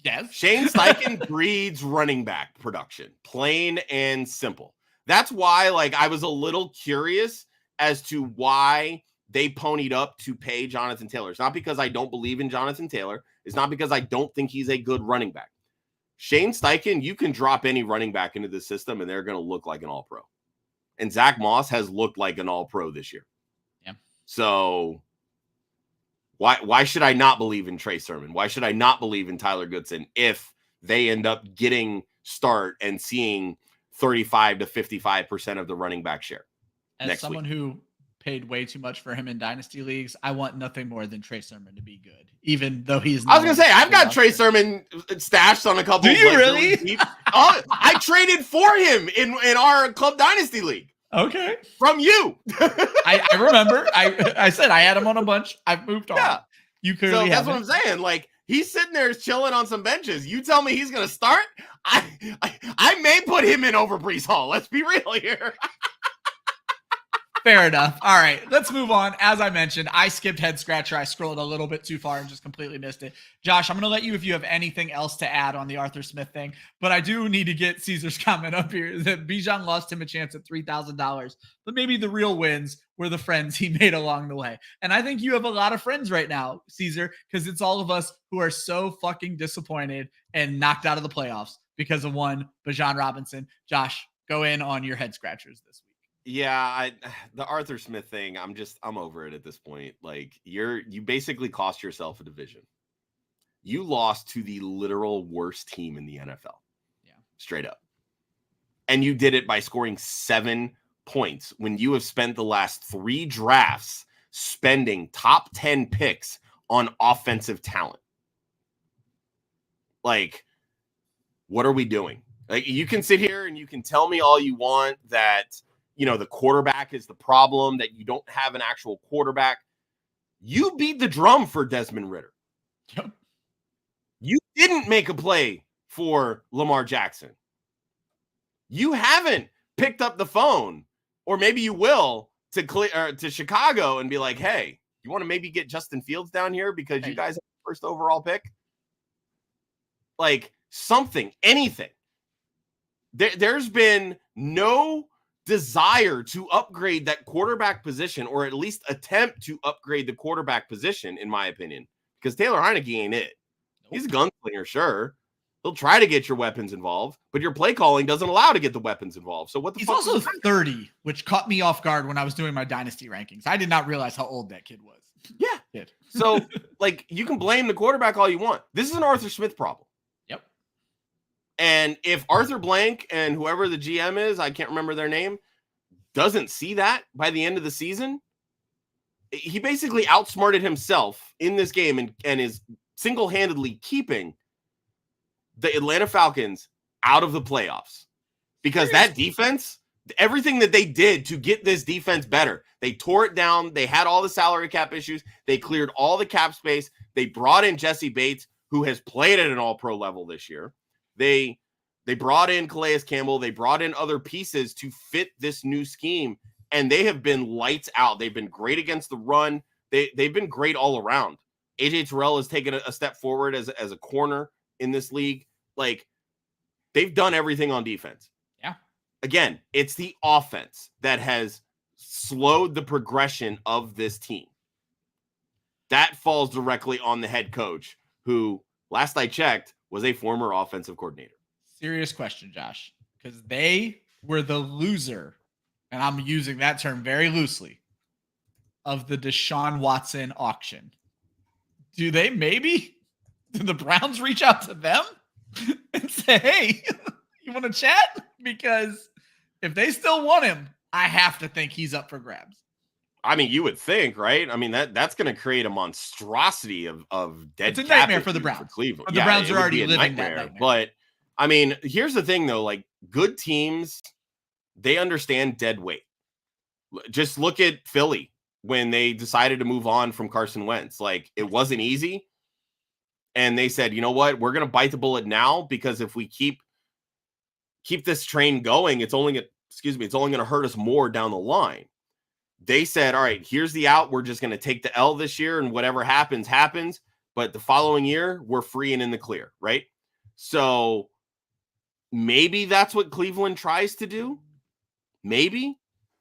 Yes. Shane Steichen breeds running back production, plain and simple. That's why, I was a little curious as to why they ponied up to pay Jonathan Taylor. It's not because I don't believe in Jonathan Taylor. It's not because I don't think he's a good running back. Shane Steichen, you can drop any running back into the system, and they're going to look like an all-pro. And Zach Moss has looked like an all-pro this year. Yeah. So why should I not believe in Trey Sermon? Why should I not believe in Tyler Goodson if they end up getting start and seeing 35 to 55% of the running back share? As someone who paid way too much for him in dynasty leagues, I want nothing more than Trey Sermon to be good, even though he's not. I was going to say, I've got Trey Sermon stashed on a couple. Do you really? I traded for him in our club dynasty league. Okay. From you. I remember. I said I had him on a bunch. I've moved on. Yeah. You clearly that's what I'm saying. He's sitting there chilling on some benches. You tell me he's going to start? I may put him in over Breece Hall. Let's be real here. Fair enough. All right, let's move on. As I mentioned, I skipped head scratcher. I scrolled a little bit too far and just completely missed it. Josh, I'm going to let you if you have anything else to add on the Arthur Smith thing, but I do need to get Caesar's comment up here that Bijan lost him a chance at $3,000, but maybe the real wins were the friends he made along the way. And I think you have a lot of friends right now, Caesar, because it's all of us who are so fucking disappointed and knocked out of the playoffs because of one Bijan Robinson. Josh, go in on your head scratchers this week. Yeah, the Arthur Smith thing, I'm over it at this point. You basically cost yourself a division. You lost to the literal worst team in the NFL. Yeah. Straight up. And you did it by scoring 7 points when you have spent the last 3 drafts spending top 10 picks on offensive talent. What are we doing? You can sit here and you can tell me all you want that the quarterback is the problem, that you don't have an actual quarterback. You beat the drum for Desmond Ridder. Yep. You didn't make a play for Lamar Jackson. You haven't picked up the phone, or maybe you will, to Chicago and be like, hey, you want to maybe get Justin Fields down here because you guys have the first overall pick? Something, anything. There's been no desire to upgrade that quarterback position, or at least attempt to upgrade the quarterback position, in my opinion, because Taylor Heineke ain't it. He's a gunslinger, sure. He'll try to get your weapons involved, but your play calling doesn't allow to get the weapons involved. So what the fuck? He's also 30, which caught me off guard when I was doing my dynasty rankings. I did not realize how old that kid was. Yeah. So you can blame the quarterback all you want. This is an Arthur Smith problem. Yep. And if Arthur Blank and whoever the GM is, I can't remember their name, doesn't see that by the end of the season, he basically outsmarted himself in this game and is single-handedly keeping the Atlanta Falcons out of the playoffs. Because that defense, everything that they did to get this defense better, they tore it down. They had all the salary cap issues. They cleared all the cap space. They brought in Jesse Bates, who has played at an all-pro level this year. They brought in Calais Campbell. They brought in other pieces to fit this new scheme, and they have been lights out. They've been great against the run. They've been great all around. AJ Terrell has taken a step forward as a corner in this league. They've done everything on defense. Yeah. Again, it's the offense that has slowed the progression of this team. That falls directly on the head coach, who, last I checked, was a former offensive coordinator. Serious question, Josh, because they were the loser, and I'm using that term very loosely, of the Deshaun Watson auction. Do the Browns reach out to them and say, hey, you want to chat? Because if they still want him, I have to think he's up for grabs. I mean, you would think, right? I mean, that's going to create a monstrosity of dead cap. It's a nightmare for the Browns. For Cleveland. The Browns are already living that nightmare. But I mean, here's the thing though, like good teams, they understand dead weight. Just look at Philly when they decided to move on from Carson Wentz. Like it wasn't easy. And they said, you know what? We're going to bite the bullet now because if we keep this train going, it's only going to hurt us more down the line. They said, all right, here's the out. We're just going to take the L this year and whatever happens, happens. But the following year, we're free and in the clear, right? So maybe that's what Cleveland tries to do. Maybe.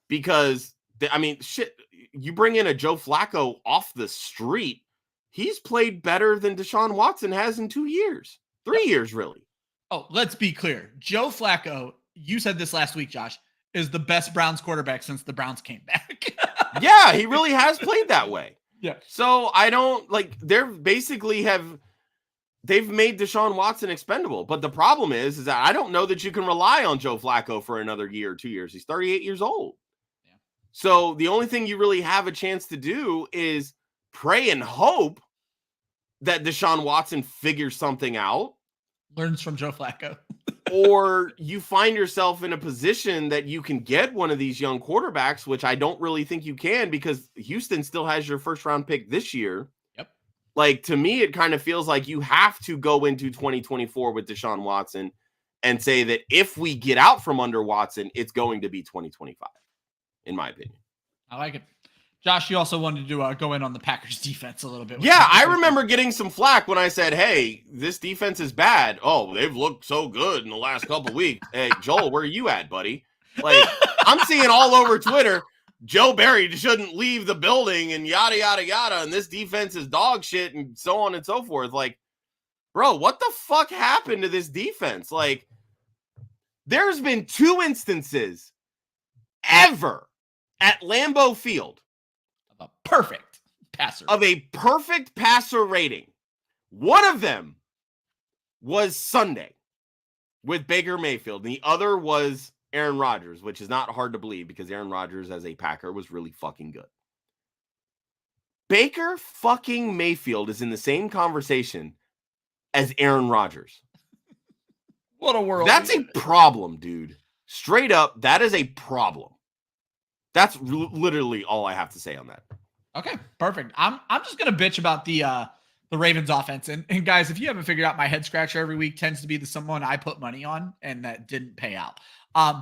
Because, I mean, shit, you bring in a Joe Flacco off the street. He's played better than Deshaun Watson has in 2 years. 3 years, really. Oh, let's be clear. Joe Flacco, you said this last week, Josh, is the best Browns quarterback since the Browns came back. Yeah, he really has played that way. Yeah. So I don't they've made Deshaun Watson expendable. But the problem is that I don't know that you can rely on Joe Flacco for another year or 2 years. He's 38 years old. Yeah. So the only thing you really have a chance to do is pray and hope that Deshaun Watson figures something out. Learns from Joe Flacco. Or you find yourself in a position that you can get one of these young quarterbacks, which I don't really think you can because Houston still has your first round pick this year. Yep. Like, to me, it kind of feels like you have to go into 2024 with Deshaun Watson and say that if we get out from under Watson, it's going to be 2025, in my opinion. I like it. Josh, you also wanted to go in on the Packers defense a little bit. Yeah, I remember getting some flack when I said, hey, this defense is bad. Oh, they've looked so good in the last couple weeks. Hey, Joel, where are you at, buddy? Like, I'm seeing all over Twitter, Joe Barry shouldn't leave the building and yada, yada, yada. And this defense is dog shit and so on and so forth. Like, bro, what the fuck happened to this defense? Like, there's been 2 instances ever at Lambeau Field of a perfect passer rating. One of them was Sunday with Baker Mayfield. And the other was Aaron Rodgers, which is not hard to believe because Aaron Rodgers as a Packer was really fucking good. Baker fucking Mayfield is in the same conversation as Aaron Rodgers. What a world. That's a problem, dude. Straight up, that is a problem. That's literally all I have to say on that. Okay, perfect. I'm just gonna bitch about the Ravens offense, and guys, if you haven't figured out, my head scratcher every week tends to be the someone I put money on and that didn't pay out.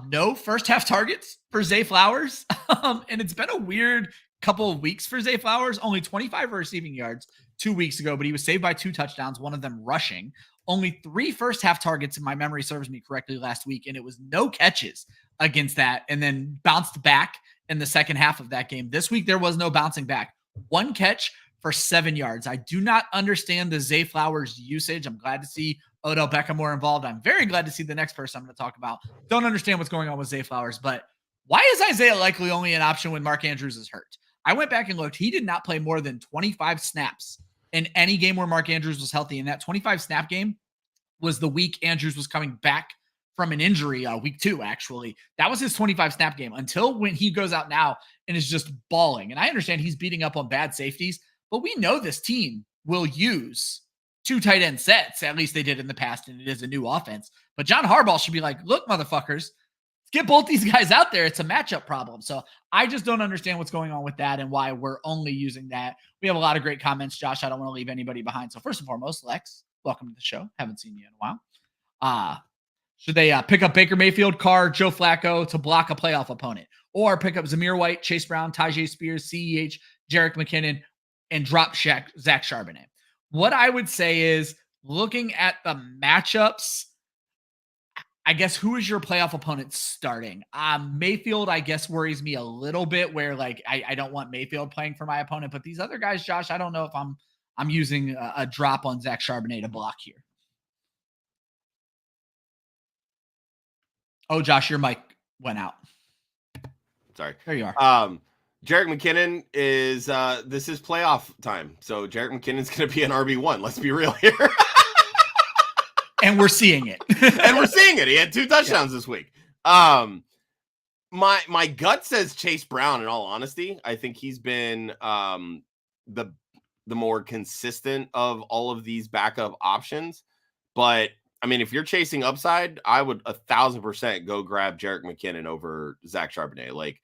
No first half targets for Zay Flowers, and it's been a weird couple of weeks for Zay Flowers. Only 25 receiving yards 2 weeks ago, but he was saved by 2 touchdowns, one of them rushing. Only 3 first half targets, if my memory serves me correctly, last week, and it was no catches against that, and then bounced back in the second half of that game. This week, there was no bouncing back. 1 catch for 7 yards. I do not understand the Zay Flowers usage. I'm glad to see Odell Beckham more involved. I'm very glad to see the next person I'm going to talk about. Don't understand what's going on with Zay Flowers, but why is Isaiah likely only an option when Mark Andrews is hurt? I went back and looked. He did not play more than 25 snaps in any game where Mark Andrews was healthy. And that 25 snap game was the week Andrews was coming back from an injury, week 2, actually. That was his 25 snap game until when he goes out now and is just balling. And I understand he's beating up on bad safeties, but we know this team will use 2 tight end sets. At least they did in the past, and it is a new offense. But John Harbaugh should be like, look, motherfuckers, let's get both these guys out there. It's a matchup problem. So I just don't understand what's going on with that and why we're only using that. We have a lot of great comments, Josh. I don't want to leave anybody behind. So first and foremost, Lex, welcome to the show. Haven't seen you in a while. Should they pick up Baker Mayfield, Carr, Joe Flacco to block a playoff opponent? Or pick up Zamir White, Chase Brown, Tyjae Spears, CEH, Jerick McKinnon, and drop Zach Charbonnet? What I would say is, looking at the matchups, I guess, who is your playoff opponent starting? Mayfield, I guess, worries me a little bit where, like, I don't want Mayfield playing for my opponent. But these other guys, Josh, I don't know if I'm using a drop on Zach Charbonnet to block here. Oh, Josh, your mic went out. Sorry. There you are. Jerick McKinnon is this is playoff time. So Jerick McKinnon's going to be an RB1. Let's be real here. And we're seeing it. He had 2 touchdowns this week. My gut says Chase Brown, in all honesty. I think he's been the more consistent of all of these backup options. But I mean, if you're chasing upside, I would 1,000% go grab Jerick McKinnon over Zach Charbonnet. Like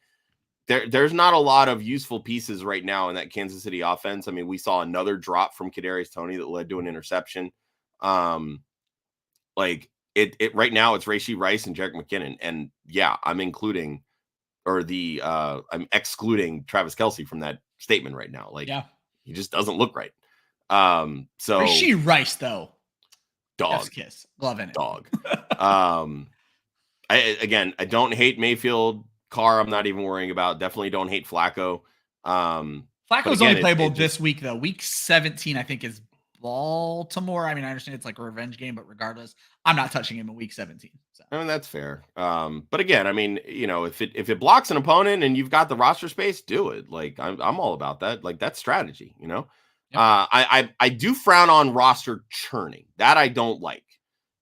there's not a lot of useful pieces right now in that Kansas City offense. I mean, we saw another drop from Kadarius Toney that led to an interception. Like it right now it's Rashee Rice and Jerick McKinnon. And yeah, I'm excluding Travis Kelce from that statement right now. Like he just doesn't look right. So Rashee Rice though. Dog kiss. Loving it. Dog. I don't hate Mayfield. Carr, I'm not even worrying about. Definitely don't hate Flacco. Flacco's only playable this week, though. Week 17, I think, is Baltimore. I mean, I understand it's like a revenge game, but regardless, I'm not touching him in week 17. So. I mean, that's fair. But again, I mean, you know, if it blocks an opponent and you've got the roster space, do it. Like I'm all about that. Like that's strategy, you know. Yep. I do frown on roster churning. That I don't like.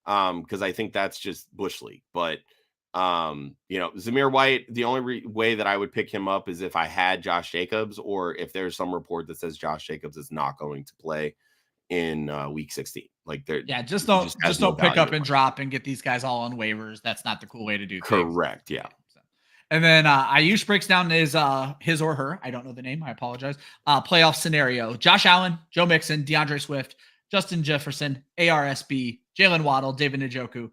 Because I think that's just bush league. But you know, Zamir White, the only way that I would pick him up is if I had Josh Jacobs, or if there's some report that says Josh Jacobs is not going to play in week 16. Like just don't pick up and drop and get these guys all on waivers. That's not the cool way to do things. Correct. Yeah. And then Ayush breaks down his or her, I don't know the name, I apologize, playoff scenario. Josh Allen, Joe Mixon, DeAndre Swift, Justin Jefferson, ARSB, Jaylen Waddle, David Njoku.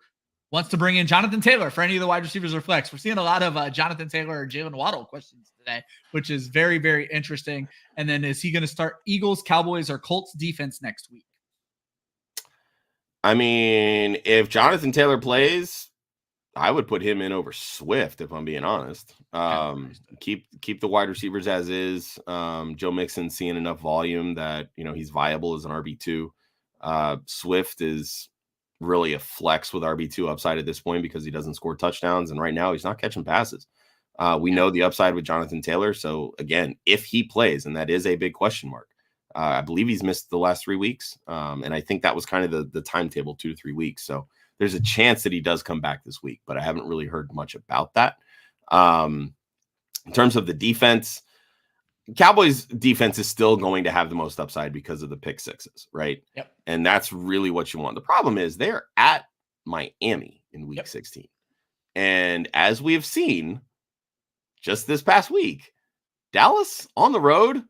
Wants to bring in Jonathan Taylor for any of the wide receivers or flex. We're seeing a lot of Jonathan Taylor or Jaylen Waddle questions today, which is very, very interesting. And then is he going to start Eagles, Cowboys, or Colts defense next week? I mean, if Jonathan Taylor plays, I would put him in over Swift, if I'm being honest. Keep the wide receivers as is. Joe Mixon seeing enough volume that, you know, he's viable as an RB2. Swift is really a flex with RB2 upside at this point because he doesn't score touchdowns. And right now he's not catching passes. We know the upside with Jonathan Taylor. So again, if he plays, and that is a big question mark, I believe he's missed the last 3 weeks. And I think that was kind of the timetable, 2 to 3 weeks. So there's a chance that he does come back this week, but I haven't really heard much about that. In terms of the defense, Cowboys defense is still going to have the most upside because of the pick sixes, right? Yep. And that's really what you want. The problem is they're at Miami in week 16. And as we have seen just this past week, Dallas on the road,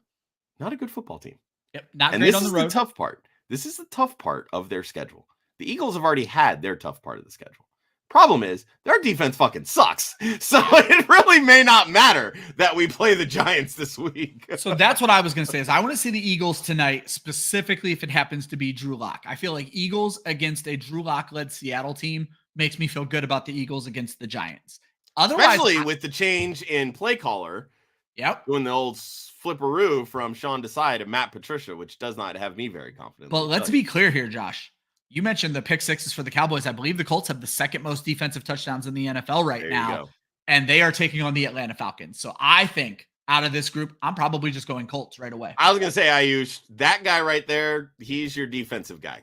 not a good football team. Yep. Not and great this on the is road. The tough part. This is the tough part of their schedule. The Eagles have already had their tough part of the schedule. Problem is, their defense fucking sucks. So it really may not matter that we play the Giants this week. So that's what I was going to say is I want to see the Eagles tonight, specifically if it happens to be Drew Lock. I feel like Eagles against a Drew Lock-led Seattle team makes me feel good about the Eagles against the Giants. Otherwise, especially with the change in play caller. Yep. Doing the old flipperoo from Sean Desai to Matt Patricia, which does not have me very confident. But let's be clear here, Josh. You mentioned the pick sixes for the Cowboys. I believe the Colts have the second most defensive touchdowns in the NFL right now, and they are taking on the Atlanta Falcons. So I think out of this group, I'm probably just going Colts right away. I was going to say, Ayush, that guy right there, he's your defensive guy.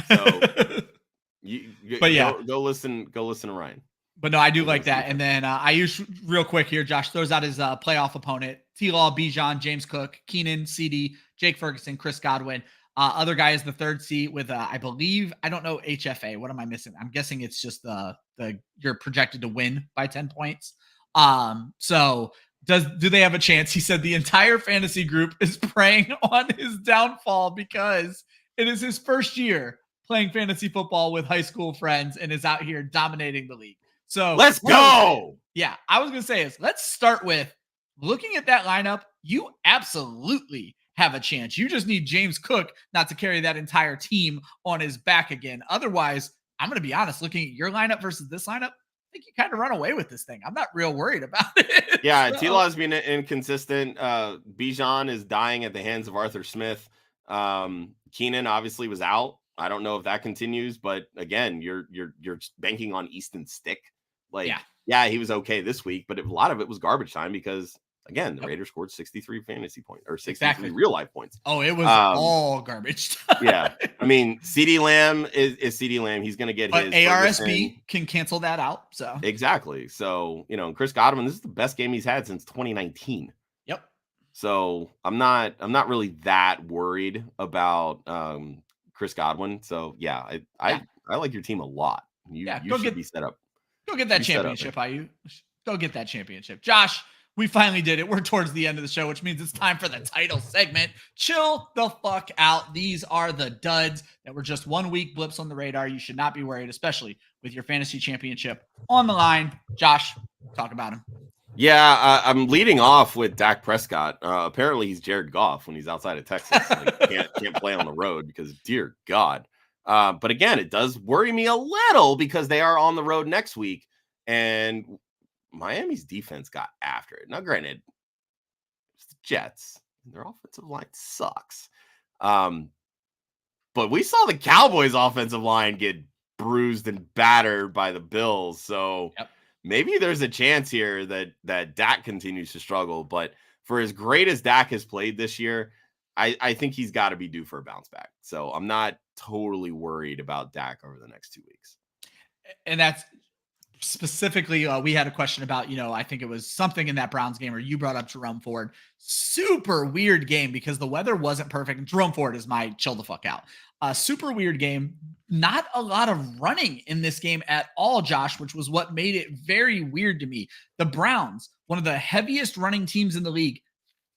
So go listen to Ryan. But no, I do like that. And then Ayush, real quick here, Josh throws out his playoff opponent, T-Law, Bijan, James Cook, Keenan, CD, Jake Ferguson, Chris Godwin. Other guy is the third seat with, I believe, I don't know, HFA. What am I missing? I'm guessing it's just the you're projected to win by 10 points. So do they have a chance? He said the entire fantasy group is preying on his downfall because it is his first year playing fantasy football with high school friends and is out here dominating the league. So let's go. Yeah, I was going to say is let's start with looking at that lineup. You absolutely have a chance. You just need James Cook not to carry that entire team on his back again. Otherwise, I'm going to be honest, looking at your lineup versus this lineup, I think you kind of run away with this thing. I'm not real worried about it. Yeah, so. T-Law's been inconsistent. Bijan is dying at the hands of Arthur Smith. Keenan obviously was out. I don't know if that continues, but again, you're banking on Easton Stick. Like, yeah, he was okay this week, but a lot of it was garbage time because again, the Raiders scored 63 fantasy points or 63 real life points. Oh, it was all garbage. Yeah. I mean, CeeDee Lamb is CeeDee Lamb. He's going to get his. ARSB can cancel that out. So exactly. So, Chris Godwin, this is the best game he's had since 2019. Yep. So I'm not really that worried about Chris Godwin. So yeah, I like your team a lot. You should be set up. Go get that championship, IU. Go get that championship. Josh, we finally did it. We're towards the end of the show, which means it's time for the title segment. Chill the fuck out. These are the duds that were just 1 week blips on the radar. You should not be worried, especially with your fantasy championship on the line. Josh, talk about him. Yeah, I'm leading off with Dak Prescott. Apparently, he's Jared Goff when he's outside of Texas. Can't play on the road because, dear God. But again, it does worry me a little because they are on the road next week, and Miami's defense got after it. Now, granted, it's the Jets. Their offensive line sucks. But we saw the Cowboys' offensive line get bruised and battered by the Bills. So maybe there's a chance here that Dak continues to struggle. But for as great as Dak has played this year, I think he's got to be due for a bounce back. So I'm not totally worried about Dak over the next 2 weeks. And that's specifically, we had a question about, I think it was something in that Browns game where you brought up Jerome Ford. Super weird game because the weather wasn't perfect. And Jerome Ford is my chill the fuck out. Super weird game. Not a lot of running in this game at all, Josh, which was what made it very weird to me. The Browns, one of the heaviest running teams in the league,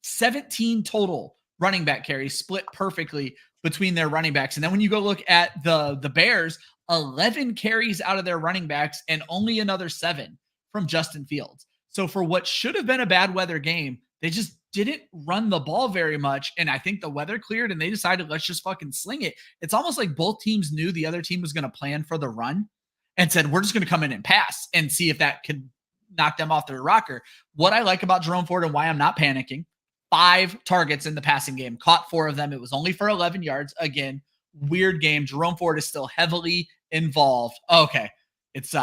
17 total running back carries, split perfectly between their running backs. And then when you go look at the Bears, 11 carries out of their running backs and only another 7 from Justin Fields. So for what should have been a bad weather game, they just didn't run the ball very much. And I think the weather cleared and they decided, let's just fucking sling it. It's almost like both teams knew the other team was going to plan for the run and said, we're just going to come in and pass and see if that could knock them off their rocker. What I like about Jerome Ford and why I'm not panicking, 5 targets in the passing game, caught 4 of them. It was only for 11 yards. Again, weird game. Jerome Ford is still heavily involved. Okay. It's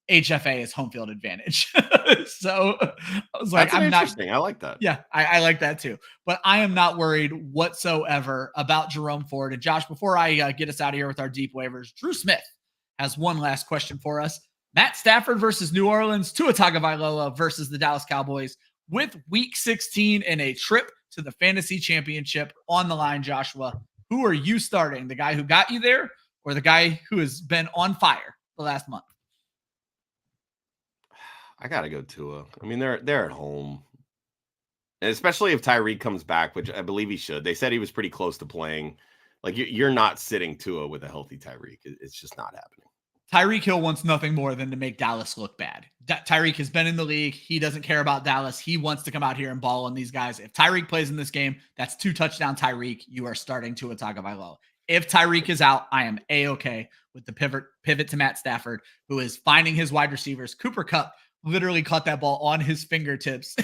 HFA is home field advantage. So I was like, I'm not interesting. I like that. Yeah, I like that too. But I am not worried whatsoever about Jerome Ford. And Josh, before I get us out of here with our deep waivers, Drew Smith has one last question for us. Matt Stafford versus New Orleans, Tua Tagovailoa versus the Dallas Cowboys with week 16 and a trip to the fantasy championship on the line. Joshua, who are you starting? The guy who got you there or the guy who has been on fire the last month? I gotta go Tua. I mean, they're at home, and especially if Tyreek comes back, which I believe he should. They said he was pretty close to playing. Like you're not sitting Tua with a healthy Tyreek. It's just not happening. Tyreek Hill wants nothing more than to make Dallas look bad. Tyreek has been in the league. He doesn't care about Dallas. He wants to come out here and ball on these guys. If Tyreek plays in this game, that's 2 touchdown Tyreek. You are starting Tua Tagovailoa. If Tyreek is out, I am A-okay with the pivot to Matt Stafford, who is finding his wide receivers. Cooper Kupp literally caught that ball on his fingertips,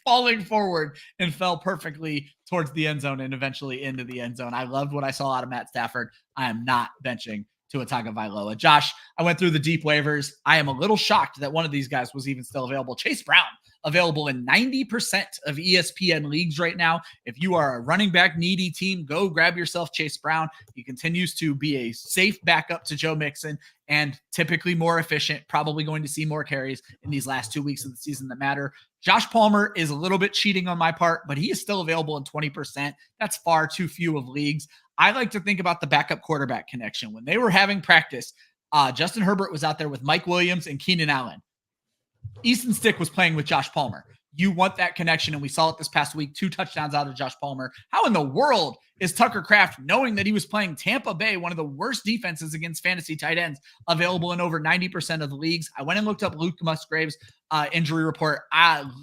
falling forward and fell perfectly towards the end zone and eventually into the end zone. I loved what I saw out of Matt Stafford. I am not benching Tua Tagovailoa. Josh, I went through the deep waivers. I am a little shocked that one of these guys was even still available. Chase Brown, available in 90% of ESPN leagues right now. If you are a running back needy team, go grab yourself Chase Brown. He continues to be a safe backup to Joe Mixon and typically more efficient, probably going to see more carries in these last 2 weeks of the season that matter. Josh Palmer is a little bit cheating on my part, but he is still available in 20%. That's far too few of leagues. I like to think about the backup quarterback connection. When they were having practice, Justin Herbert was out there with Mike Williams and Keenan Allen. Easton Stick was playing with Josh Palmer. You want that connection, and we saw it this past week, 2 touchdowns out of Josh Palmer. How in the world is Tucker Kraft, knowing that he was playing Tampa Bay, one of the worst defenses against fantasy tight ends, available in over 90% of the leagues? I went and looked up Luke Musgrave's injury report.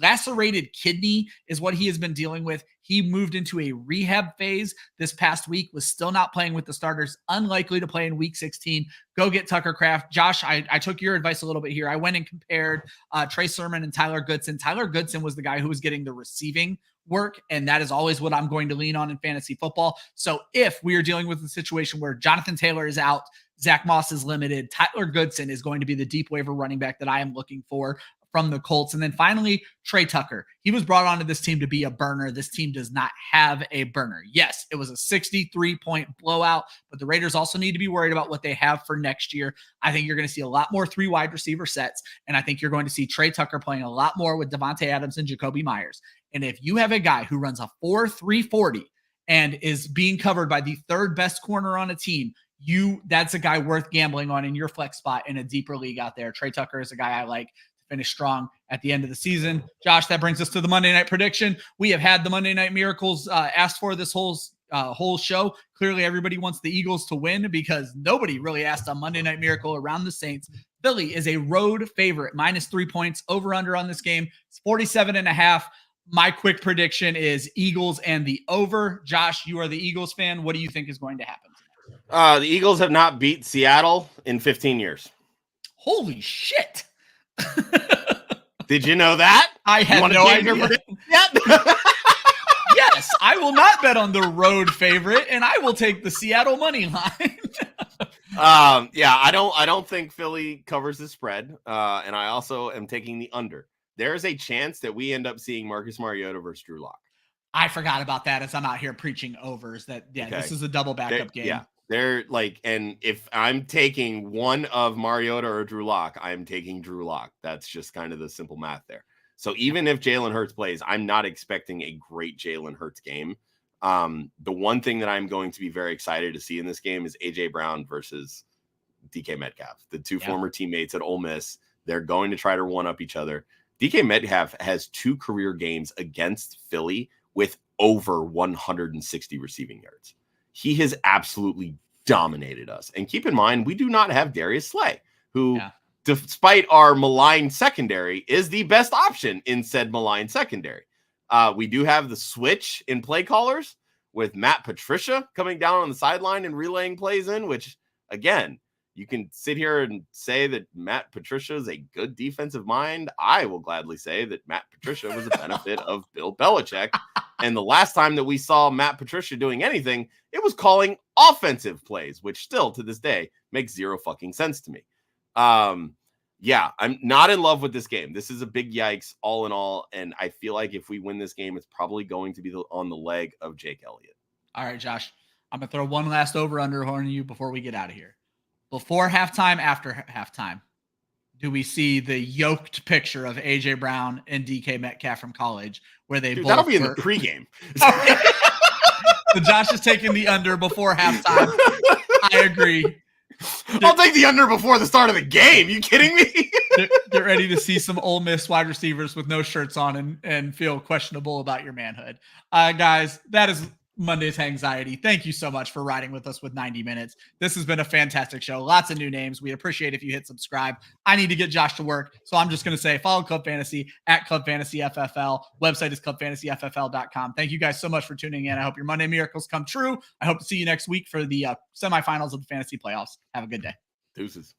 Lacerated kidney is what he has been dealing with. He moved into a rehab phase this past week, was still not playing with the starters, unlikely to play in week 16. Go get Tucker Kraft. Josh, I took your advice a little bit here. I went and compared Trey Sermon and Tyler Goodson. Tyler Goodson was the guy who was getting the receiving work, and that is always what I'm going to lean on in fantasy football. So if we are dealing with a situation where Jonathan Taylor is out, Zach Moss is limited, Tyler Goodson is going to be the deep waiver running back that I am looking for from the Colts. And then finally, Trey Tucker. He was brought onto this team to be a burner. This team does not have a burner. Yes, it was a 63-point blowout, but the Raiders also need to be worried about what they have for next year. I think you're going to see a lot more 3 wide receiver sets, and I think you're going to see Trey Tucker playing a lot more with Devontae Adams and Jacoby Myers. And if you have a guy who runs a 4.340 and is being covered by the 3rd best corner on a team, that's a guy worth gambling on in your flex spot in a deeper league out there. Trey Tucker is a guy I like to finish strong at the end of the season. Josh, that brings us to the Monday night prediction. We have had the Monday Night Miracles asked for this whole show. Clearly, everybody wants the Eagles to win because nobody really asked a Monday Night Miracle around the Saints. Philly is a road favorite, -3 points, over-under on this game. It's 47.5. My quick prediction is Eagles and the over. Josh, you are the Eagles fan. What do you think is going to happen? The Eagles have not beat Seattle in 15 years. Holy shit. Did you know that? I had no idea. Yes, I will not bet on the road favorite, and I will take the Seattle money line. Yeah, I don't think Philly covers the spread, and I also am taking the under. There's a chance that we end up seeing Marcus Mariota versus Drew Lock. I forgot about that as I'm out here preaching overs. This is a double backup game. Yeah, they're like, and if I'm taking one of Mariota or Drew Lock, I'm taking Drew Lock. That's just kind of the simple math there. So even if Jalen Hurts plays, I'm not expecting a great Jalen Hurts game. The one thing that I'm going to be very excited to see in this game is AJ Brown versus DK Metcalf, the two former teammates at Ole Miss. They're going to try to one up each other. DK Metcalf has 2 career games against Philly with over 160 receiving yards. He has absolutely dominated us. And keep in mind, we do not have Darius Slay, who, despite our maligned secondary, is the best option in said maligned secondary. We do have the switch in play callers with Matt Patricia coming down on the sideline and relaying plays in, which, again, you can sit here and say that Matt Patricia is a good defensive mind. I will gladly say that Matt Patricia was a benefit of Bill Belichick. And the last time that we saw Matt Patricia doing anything, it was calling offensive plays, which still to this day makes zero fucking sense to me. Yeah, I'm not in love with this game. This is a big yikes all in all. And I feel like if we win this game, it's probably going to be on the leg of Jake Elliott. All right, Josh, I'm going to throw one last over under on you before we get out of here. Before halftime, after halftime, do we see the yoked picture of AJ Brown and DK Metcalf from college where they both that'll be in the pregame. So Josh is taking the under before halftime. I agree. I'll take the under before the start of the game. You kidding me? Get ready to see some Ole Miss wide receivers with no shirts on and feel questionable about your manhood. Guys, that is Monday's Hangxiety. Thank you so much for riding with us with 90 minutes. This has been a fantastic show. Lots of new names. We appreciate if you hit subscribe. I need to get Josh to work, so I'm just going to say follow Club Fantasy at Club Fantasy FFL. Website is clubfantasyffl.com. Thank you guys so much for tuning in. I hope your Monday miracles come true. I hope to see you next week for the semifinals of the fantasy playoffs. Have a good day. Deuces.